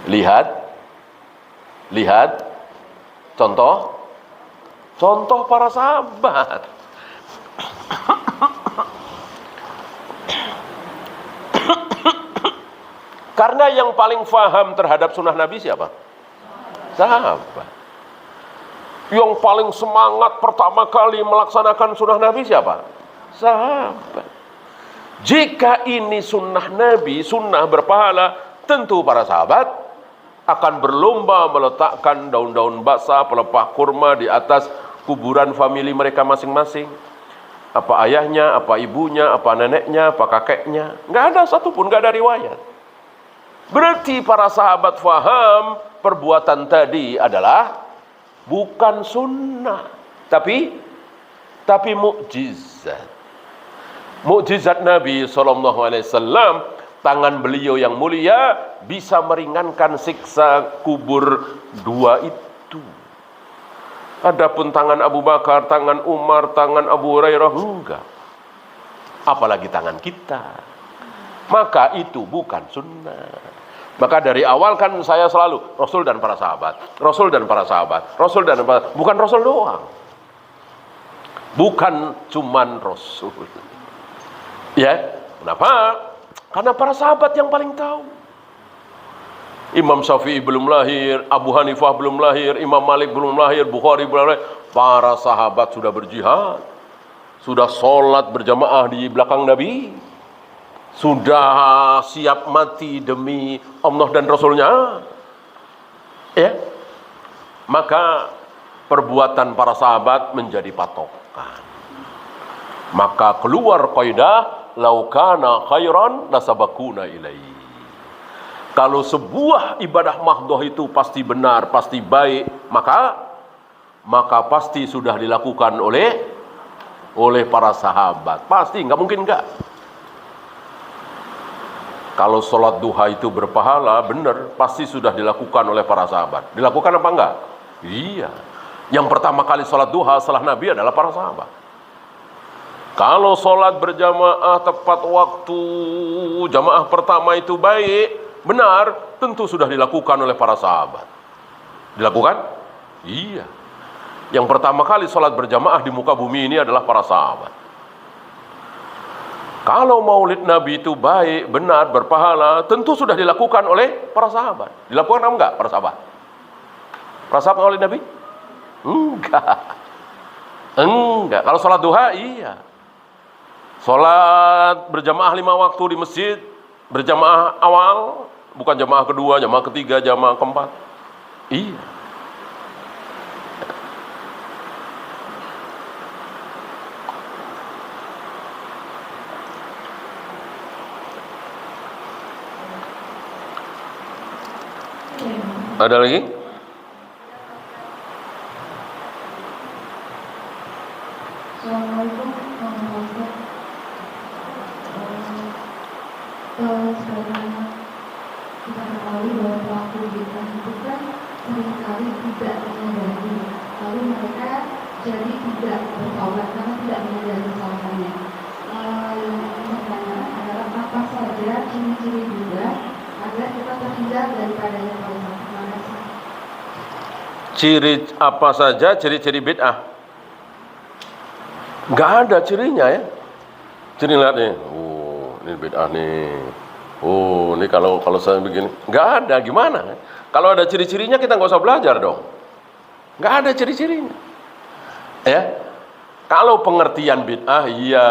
Lihat contoh para sahabat. Karena yang paling faham terhadap sunnah Nabi siapa? Sahabat. Yang paling semangat pertama kali melaksanakan sunnah Nabi siapa? Sahabat. Jika ini sunnah Nabi, sunnah berpahala, tentu para sahabat akan berlomba meletakkan daun-daun basah, pelepah kurma di atas kuburan famili mereka masing-masing. Apa ayahnya, apa ibunya, apa neneknya, apa kakeknya. Nggak ada satupun, nggak ada riwayat. Berarti para sahabat faham perbuatan tadi adalah bukan sunnah, tapi mukjizat. Mukjizat Nabi SAW, tangan beliau yang mulia bisa meringankan siksa kubur dua itu. Adapun tangan Abu Bakar, tangan Umar, tangan Abu Hurairah, enggak. Apalagi tangan kita. Maka itu bukan sunnah. Maka dari awal kan saya selalu Rasul dan para sahabat, Rasul dan para sahabat, Rasul dan para, bukan Rasul doang. Bukan cuman Rasul. Ya, kenapa? Karena para sahabat yang paling tahu. Imam Syafi'i belum lahir, Abu Hanifah belum lahir, Imam Malik belum lahir, Bukhari belum lahir. Para sahabat sudah berjihad, sudah sholat berjamaah di belakang Nabi, sudah siap mati demi Allah dan Rasulnya. Ya, maka perbuatan para sahabat menjadi patokan. Maka keluar kaidah laukana khairan lasabakuna ilaihi. Kalau sebuah ibadah mahdoh itu pasti benar, pasti baik, maka pasti sudah dilakukan oleh para sahabat. Pasti, nggak mungkin nggak. Kalau sholat duha itu berpahala, benar, pasti sudah dilakukan oleh para sahabat. Dilakukan apa enggak? Iya. Yang pertama kali sholat duha setelah Nabi adalah para sahabat. Kalau sholat berjamaah tepat waktu, jamaah pertama itu baik, benar, tentu sudah dilakukan oleh para sahabat. Dilakukan? Iya. Yang pertama kali sholat berjamaah di muka bumi ini adalah para sahabat. Kalau maulid Nabi itu baik, benar, berpahala, tentu sudah dilakukan oleh para sahabat. Dilakukan apa enggak para sahabat? Para sahabat maulid Nabi? Enggak. Kalau sholat duha, iya. Sholat berjamaah 5 waktu di masjid, berjamaah awal, bukan jamaah kedua, jamaah ketiga, jamaah keempat. Iya. Ada lagi? Assalamualaikum warahmatullahi wabarakatuh. Sebagaimana kita ketahui bahwa pelaku bid'ah itu kan seringkali tidak menyadari, lalu mereka jadi tidak bertaubat karena tidak menyadari kesalahannya. Yang pertanyaan adalah apa saja ciri-ciri bid'ah agar kita terhindar daripadanya pada saat itu? Ciri apa saja ciri-ciri bid'ah? Nggak ada cirinya ya. Ciri lihat nih, oh ini bid'ah nih. Oh ini kalau saya begini, nggak ada. Gimana? Kalau ada ciri-cirinya kita nggak usah belajar dong. Nggak ada ciri-cirinya. Ya. Kalau pengertian bid'ah, ya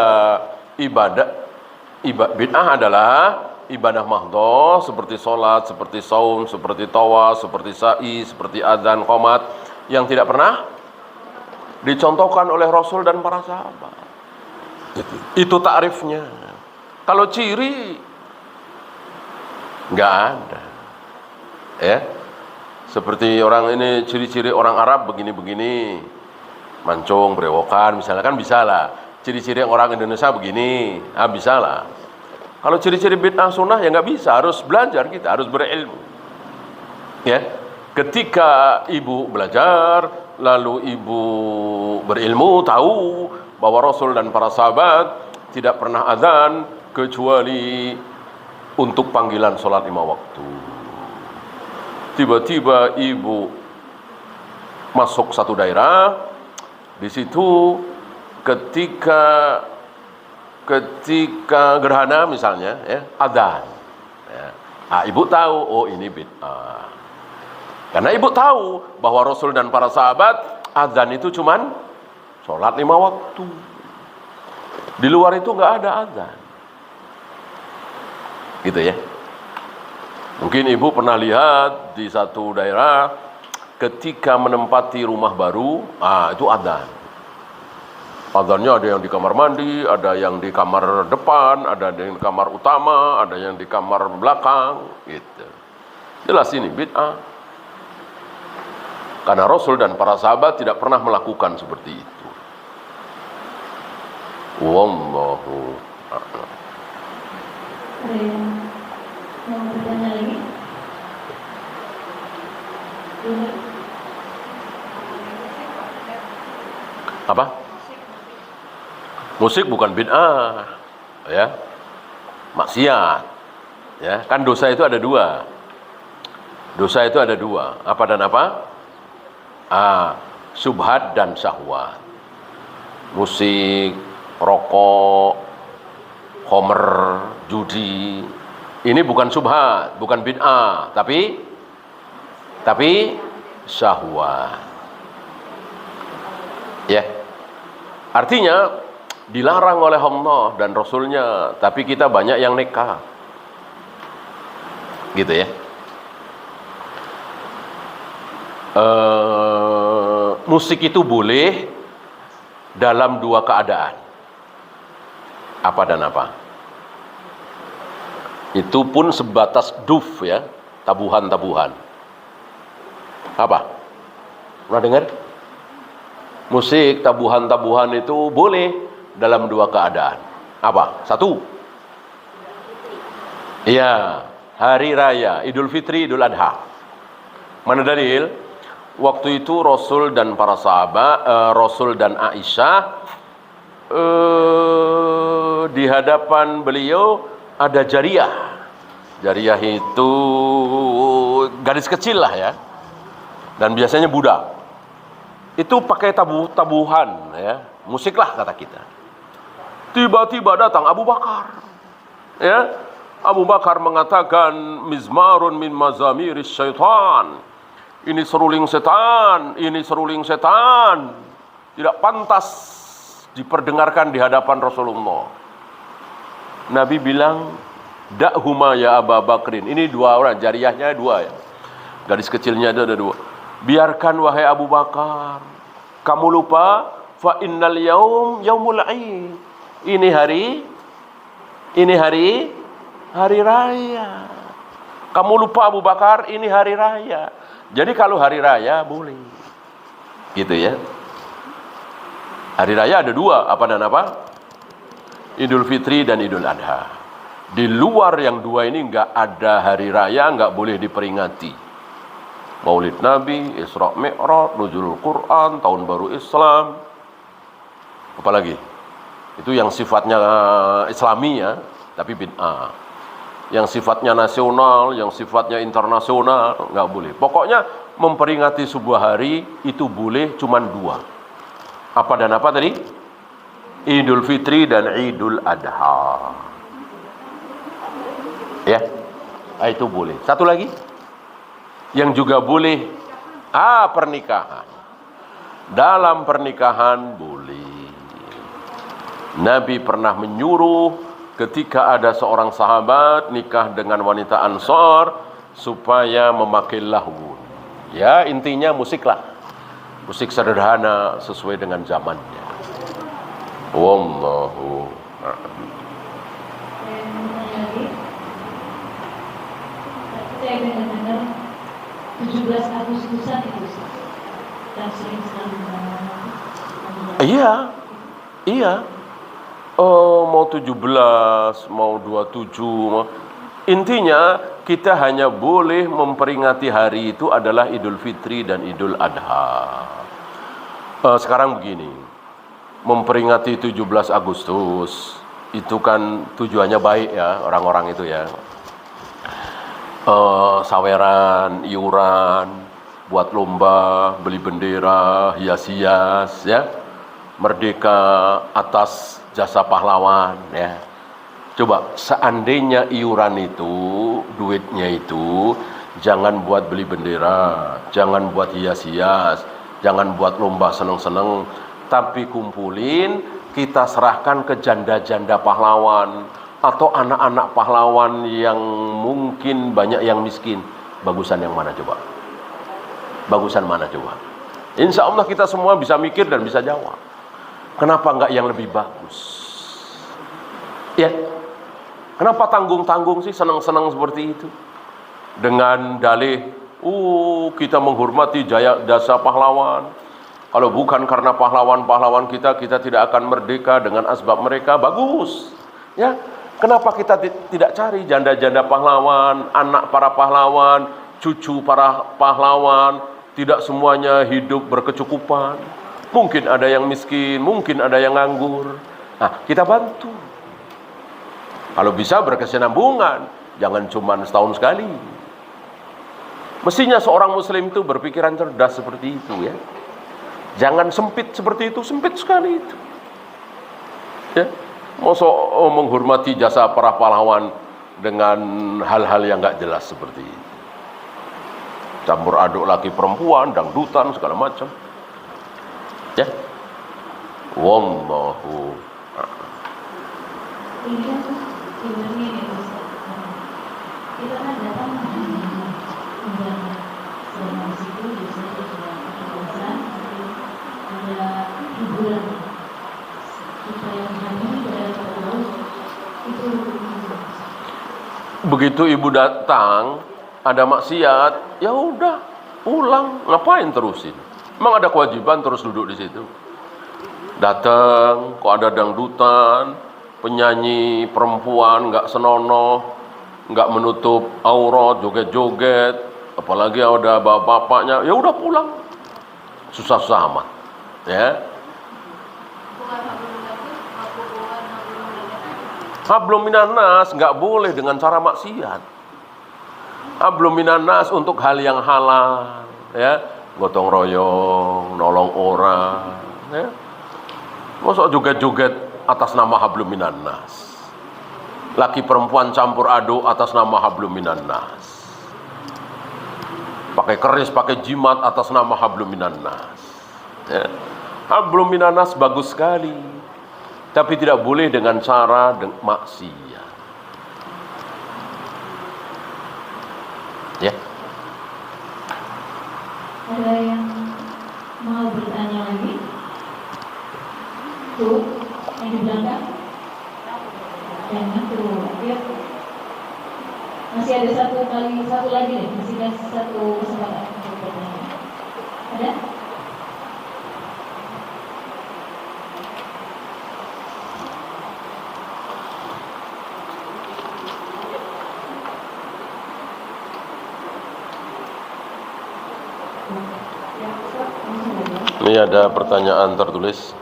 bid'ah adalah ibadah mahdhah seperti sholat, seperti saum, seperti tawaf, seperti sa'i, seperti adzan, qomat yang tidak pernah dicontohkan oleh Rasul dan para sahabat. Itu takrifnya. Kalau ciri nggak ada. Ya. Seperti orang ini ciri-ciri orang Arab begini-begini. Mancung, brewokan misalnya kan bisa lah. Ciri-ciri orang Indonesia begini, bisa lah. Kalau ciri-ciri bid'ah sunnah ya nggak bisa, harus belajar kita, harus berilmu. Ya, ketika ibu belajar, lalu ibu berilmu, tahu bahwa Rasul dan para sahabat tidak pernah azan kecuali untuk panggilan sholat 5 waktu. Tiba-tiba ibu masuk satu daerah, di situ ketika gerhana misalnya ya adzan ya. Ibu tahu oh ini bid'ah karena ibu tahu bahwa Rasul dan para sahabat adzan itu cuman sholat 5 waktu, di luar itu nggak ada adzan gitu ya. Mungkin ibu pernah lihat di satu daerah ketika menempati rumah baru itu adzan. Adzannya ada yang di kamar mandi, ada yang di kamar depan, ada yang di kamar utama, ada yang di kamar belakang, gitu. Jelas ini bid'ah. Karena Rasul dan para sahabat tidak pernah melakukan seperti itu. Wallahu a'lam. Ada yang mau bertanya lagi? Ini Apa? Musik bukan bid'ah, ya. Maksiat. Ya, kan dosa itu ada dua. Dosa itu ada dua. Apa dan apa? Syubhat dan syahwat. Musik, rokok, homer, judi. Ini bukan syubhat, bukan bid'ah, tapi syahwat. Ya. Artinya dilarang oleh Allah dan Rasulnya, tapi kita banyak yang nekat. Gitu ya. Musik itu boleh dalam dua keadaan. Apa dan apa? Itu pun sebatas duf ya, tabuhan-tabuhan. Apa? Pernah dengar? Musik, tabuhan-tabuhan itu boleh dalam dua keadaan. Apa? Satu. Iya, hari raya, Idul Fitri, Idul Adha. Mana dalil? Waktu itu Rasul dan para sahabat, Rasul dan Aisyah, di hadapan beliau ada jariyah. Jariyah itu gadis kecil lah ya. Dan biasanya budak. Itu pakai tabuhan ya, musik lah kata kita. Tiba-tiba datang Abu Bakar. Ya. Abu Bakar mengatakan mizmarun min mazamiris syaitan. Ini seruling setan, ini seruling setan. Tidak pantas diperdengarkan di hadapan Rasulullah. Nabi bilang, "Da'huma ya Abu Bakrin." Ini dua orang, jariyahnya dua ya. Gadis kecilnya ada dua. Biarkan wahai Abu Bakar. Kamu lupa fa innal yaum yaumul aid. Ini hari raya. Kamu lupa Abu Bakar, ini hari raya. Jadi kalau hari raya boleh. Gitu ya. Hari raya ada dua, apa dan apa? Idul Fitri dan Idul Adha. Di luar yang dua ini enggak ada hari raya, enggak boleh diperingati. Maulid Nabi, Isra Mi'raj, Nuzulul Quran, Tahun Baru Islam. Apalagi? Itu yang sifatnya Islami ya, tapi bid'ah. Yang sifatnya nasional, yang sifatnya internasional, nggak boleh. Pokoknya memperingati sebuah hari itu boleh cuman dua. Apa dan apa tadi? Idul Fitri dan Idul Adha. Ya, itu boleh. Satu lagi yang juga boleh, pernikahan. Dalam pernikahan boleh. Nabi pernah menyuruh ketika ada seorang sahabat nikah dengan wanita Ansar supaya memakai lahwun. Ya, intinya musik lah. Musik sederhana sesuai dengan zamannya. Wallahu a'lam. Saya dengar 17 Agustusan itu dan sering sekali Iya. Mau 17, mau 27, intinya kita hanya boleh memperingati hari itu adalah Idul Fitri dan Idul Adha. Sekarang begini, memperingati 17 Agustus itu kan tujuannya baik ya, orang-orang itu ya. Saweran, iuran, buat lomba, beli bendera, hias-hias ya. Merdeka atas jasa pahlawan ya. Coba seandainya iuran itu, duitnya itu jangan buat beli bendera, jangan buat hias-hias, jangan buat lomba seneng-seneng, tapi kumpulin, kita serahkan ke janda-janda pahlawan atau anak-anak pahlawan yang mungkin banyak yang miskin. Bagusan yang mana coba? Bagusan mana coba? Insya Allah kita semua bisa mikir dan bisa jawab. Kenapa enggak yang lebih bagus? Ya, kenapa tanggung-tanggung sih, senang-senang seperti itu? Dengan dalih, kita menghormati jasa pahlawan. Kalau bukan karena pahlawan-pahlawan kita tidak akan merdeka dengan asbab mereka. Bagus. Ya, kenapa kita tidak cari janda-janda pahlawan, anak para pahlawan, cucu para pahlawan, tidak semuanya hidup berkecukupan. Mungkin ada yang miskin, mungkin ada yang nganggur. Nah, kita bantu. Kalau bisa berkesinambungan, jangan cuma setahun sekali. Mestinya seorang muslim itu berpikiran cerdas seperti itu ya. Jangan sempit seperti itu, sempit sekali itu. Ya, masa menghormati jasa para pahlawan dengan hal-hal yang nggak jelas seperti itu. Campur aduk laki perempuan, dangdutan segala macam. Ya, wallahu. Ini kan sebenarnya ya Ustaz, kita kan datang undangan selama situ biasanya juga kebiasaan ada hiburan supaya kami tidak tahu itu. Begitu ibu datang, ada maksiat, ya udah pulang, ngapain terusin? Emang ada kewajiban terus duduk di situ? Datang, kok ada dangdutan, penyanyi perempuan nggak senonoh, nggak menutup aurat, joget-joget, apalagi ada bapak-bapaknya, ya udah pulang. Susah-susah amat, ya. Hablum minan nas nggak boleh dengan cara maksiat. Hablum minan nas untuk hal yang halal, ya. Gotong royong, nolong orang, ya. Masa joget-joget atas nama hablum minan nas. Laki perempuan campur aduk atas nama hablum minan nas. Pakai keris, pakai jimat atas nama hablum minan nas. Ya. Hablum minan nas bagus sekali, tapi tidak boleh dengan cara maksiat. Ya. Ada yang mau bertanya lagi? Tuh, yang di belakang. Jangan tuh, ya. Masih ada satu lagi deh, masih ada satu kesempatan untuk bertanya. Ada? Ini ada pertanyaan tertulis.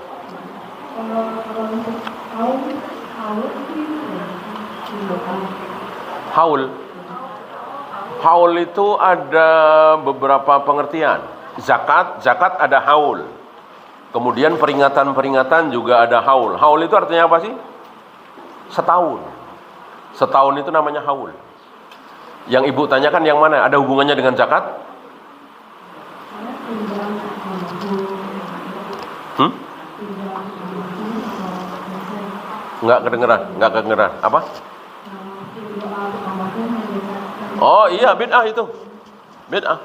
Haul. Haul itu ada beberapa pengertian. Zakat ada haul. Kemudian peringatan-peringatan juga ada haul. Haul itu artinya apa sih? Setahun. Setahun itu namanya haul. Yang ibu tanyakan yang mana? Ada hubungannya dengan zakat? Enggak kedengeran. Apa? Oh iya, bid'ah itu. Bid'ah.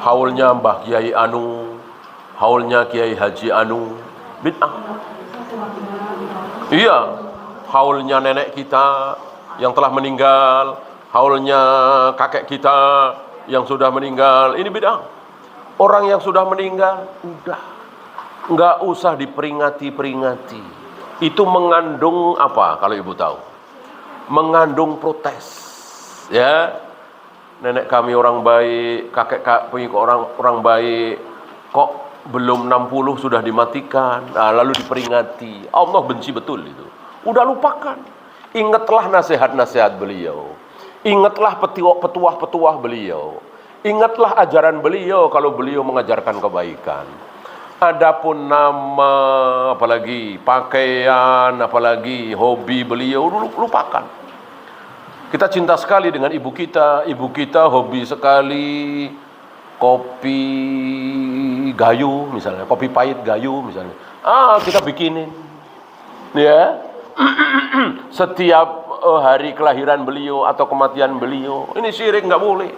Haulnya Mbah Kiai Anu, haulnya Kiai Haji Anu, bid'ah. Iya, haulnya nenek kita yang telah meninggal, haulnya kakek kita yang sudah meninggal, ini bid'ah. Orang yang sudah meninggal, udah nggak usah diperingati. Itu mengandung apa kalau ibu tahu? Mengandung protes, ya. Nenek kami orang baik, kakek kami orang baik, kok belum 60 sudah dimatikan, nah, lalu diperingati. Allah benci betul itu. Udah lupakan. Ingatlah nasihat-nasihat beliau. Ingatlah petuah-petuah beliau. Ingatlah ajaran beliau kalau beliau mengajarkan kebaikan. Adapun nama, apalagi pakaian, apalagi hobi beliau, lupakan. Kita cinta sekali dengan ibu kita hobi sekali kopi gayo misalnya, kopi pahit gayo misalnya. Kita bikinin. Ya. Setiap hari kelahiran beliau atau kematian beliau, ini syirik, nggak boleh.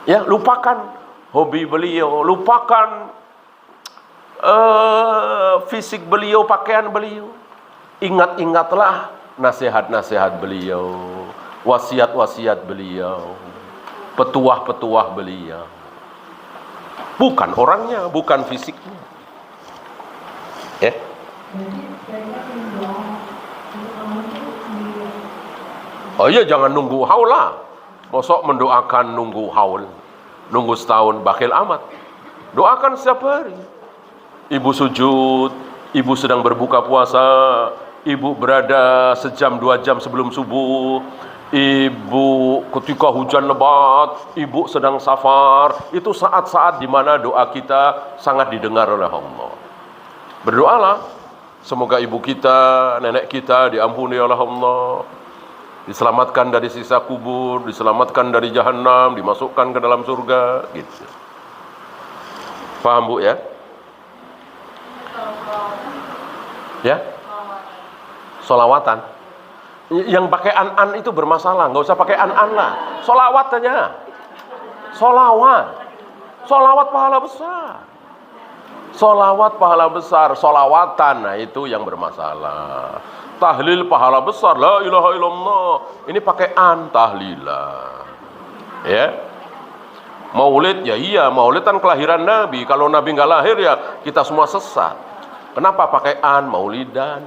Ya, lupakan hobi beliau, lupakan fisik beliau, pakaian beliau. Ingat-ingatlah nasihat-nasihat beliau, wasiat-wasiat beliau, petuah-petuah beliau. Bukan orangnya, bukan fisiknya. Ya. Oh iya, jangan nunggu haul lah. Mosok mendoakan nunggu haul, nunggu setahun, bakhil amat. Doakan setiap hari. Ibu sujud, ibu sedang berbuka puasa, ibu berada sejam 2 jam sebelum subuh, ibu ketika hujan lebat, ibu sedang safar. Itu saat-saat di mana doa kita sangat didengar oleh Allah. Berdoalah, semoga ibu kita, nenek kita diampuni oleh Allah, diselamatkan dari siksa kubur, diselamatkan dari jahanam, dimasukkan ke dalam surga, gitu. Paham Bu ya? Ya? Solawatan. Yang pakai an-an itu bermasalah, nggak usah pakai an-an lah. Solawat aja. Solawat. Solawat pahala besar. Solawat pahala besar, solawatan, nah itu yang bermasalah. Tahlil pahala besar, la ilaha illallah. Ini pakai an, tahlilan. Ya. Maulid, ya iya, maulid kan kelahiran Nabi. Kalau Nabi nggak lahir ya kita semua sesat. Kenapa pakai an, maulidan?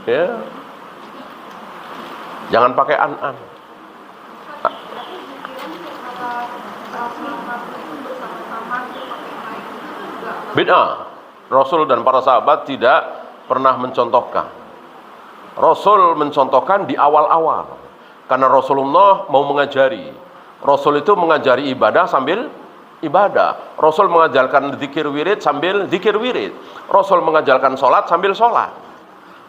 Ya. Jangan pakai an-an. Bid'ah. Rasul dan para sahabat tidak pernah mencontohkan. Rasul mencontohkan di awal-awal. Karena Rasulullah mau mengajari. Rasul itu mengajari ibadah sambil ibadah. Rasul mengajarkan zikir wirid sambil zikir wirid. Rasul mengajarkan sholat sambil sholat.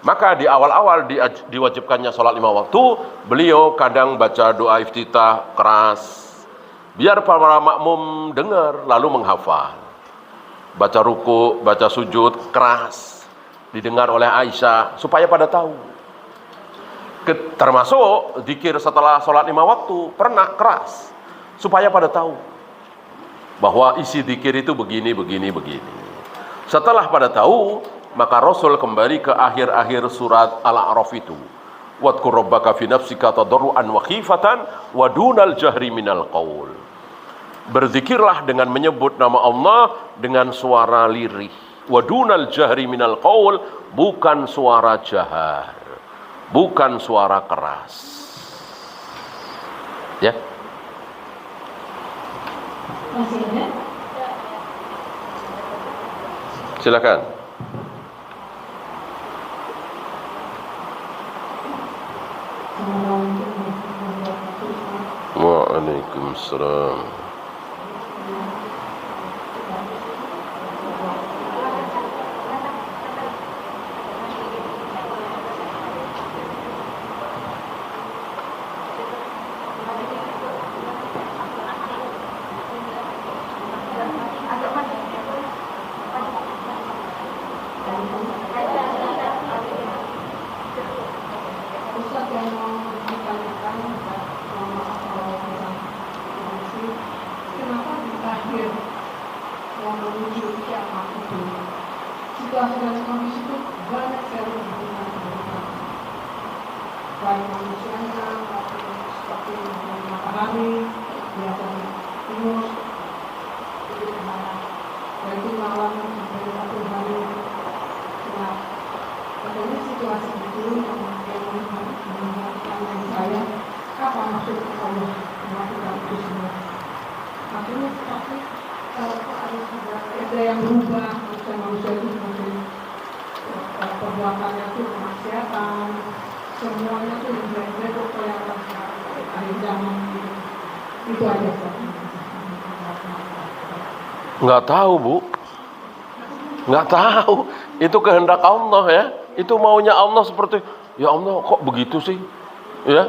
Maka di awal-awal diwajibkannya sholat 5 waktu, beliau kadang baca doa iftitah keras. Biar para makmum dengar lalu menghafal. Baca ruku, baca sujud keras, didengar oleh Aisyah supaya pada tahu. Termasuk zikir setelah sholat 5 waktu pernah keras supaya pada tahu bahwa isi zikir itu begini. Setelah pada tahu, maka Rasul kembali ke akhir-akhir surat Al-A'raf itu. Wadhkur rabbaka fi nafsika tadarruan wa khifatan wa dunal jahri minal qaul. Berzikirlah dengan menyebut nama Allah dengan suara lirih. Wa dunal jahri minal qaul, bukan suara jahar, bukan suara keras. Ya. Masih ada? Silakan. Waalaikumsalam. Ustaz yang mau ditanyakan, kenapa di akhir yang menuju kiamat itu situasi dan kondisi itu banyak sekali hubungan dengan baik manusianya maupun seperti matahari biasanya pinus itu kemana yaitu malam sampai 1 hari. Nah, bagaimana situasi itu yang mengingatkan saya apa maksud Allah melakukan itu semua. Akhirnya seperti kalau ada yang berubah, manusia itu semakin perbuatannya itu kemaksiatan, semuanya itu benar-benar kelihatan akhir zaman gitu. Itu aja. Nggak tahu Bu, nggak tahu. Itu kehendak Allah ya. Itu maunya Allah seperti, ya Allah kok begitu sih? Ya.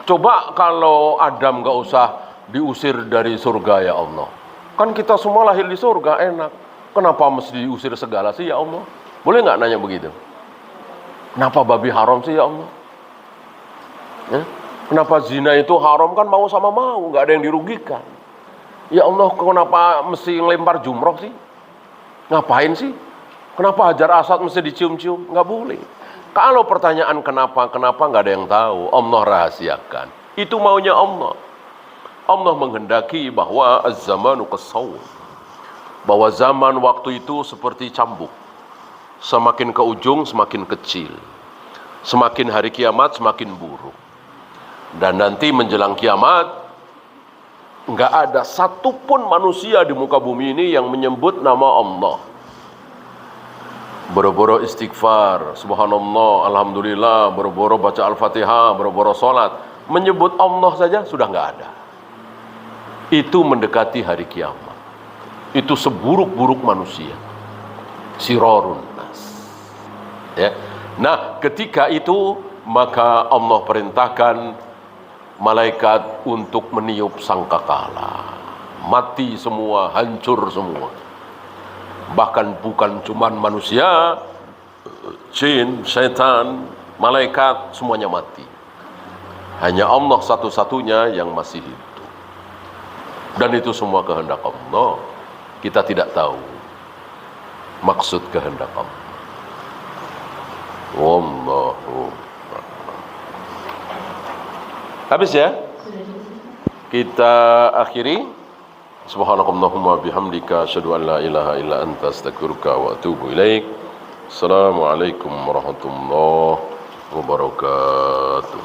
Coba kalau Adam nggak usah diusir dari surga ya Allah. Kan kita semua lahir di surga enak. Kenapa mesti diusir segala sih ya Allah? Boleh nggak nanya begitu? Kenapa babi haram sih ya Allah? Ya? Kenapa zina itu haram kan mau sama mau, nggak ada yang dirugikan. Ya Allah, kenapa mesti ngelempar jumroh sih? Ngapain sih? Kenapa Hajar Aswad mesti dicium-cium? Nggak boleh. Kalau pertanyaan kenapa nggak ada yang tahu. Allah rahasiakan. Itu maunya Allah. Allah menghendaki bahwa az-zamanu kas-sawm. Bahwa zaman waktu itu seperti cambuk. Semakin ke ujung semakin kecil. Semakin hari kiamat semakin buruk. Dan nanti menjelang kiamat Nggak ada satupun manusia di muka bumi ini yang menyebut nama Allah. Boro-boro istighfar, subhanallah, alhamdulillah, boro-boro baca Al-Fatihah, boro-boro sholat, menyebut Allah saja sudah nggak ada. Itu mendekati hari kiamat. Itu seburuk-buruk manusia. Sirarun nas. Ya. Nah, ketika itu maka Allah perintahkan malaikat untuk meniup sangkakala. Mati semua, hancur semua. Bahkan bukan cuma manusia, jin, setan, malaikat, semuanya mati. Hanya Allah satu-satunya yang masih hidup. Dan itu semua kehendak Allah. Kita tidak tahu maksud kehendak Allah. Wallahu. Habis ya? Kita akhiri. Subhanakallahumma bihamdika asyhadu an la ilaha illa anta astaghfiruka wa atubu ilaik. Assalamualaikum warahmatullahi wabarakatuh.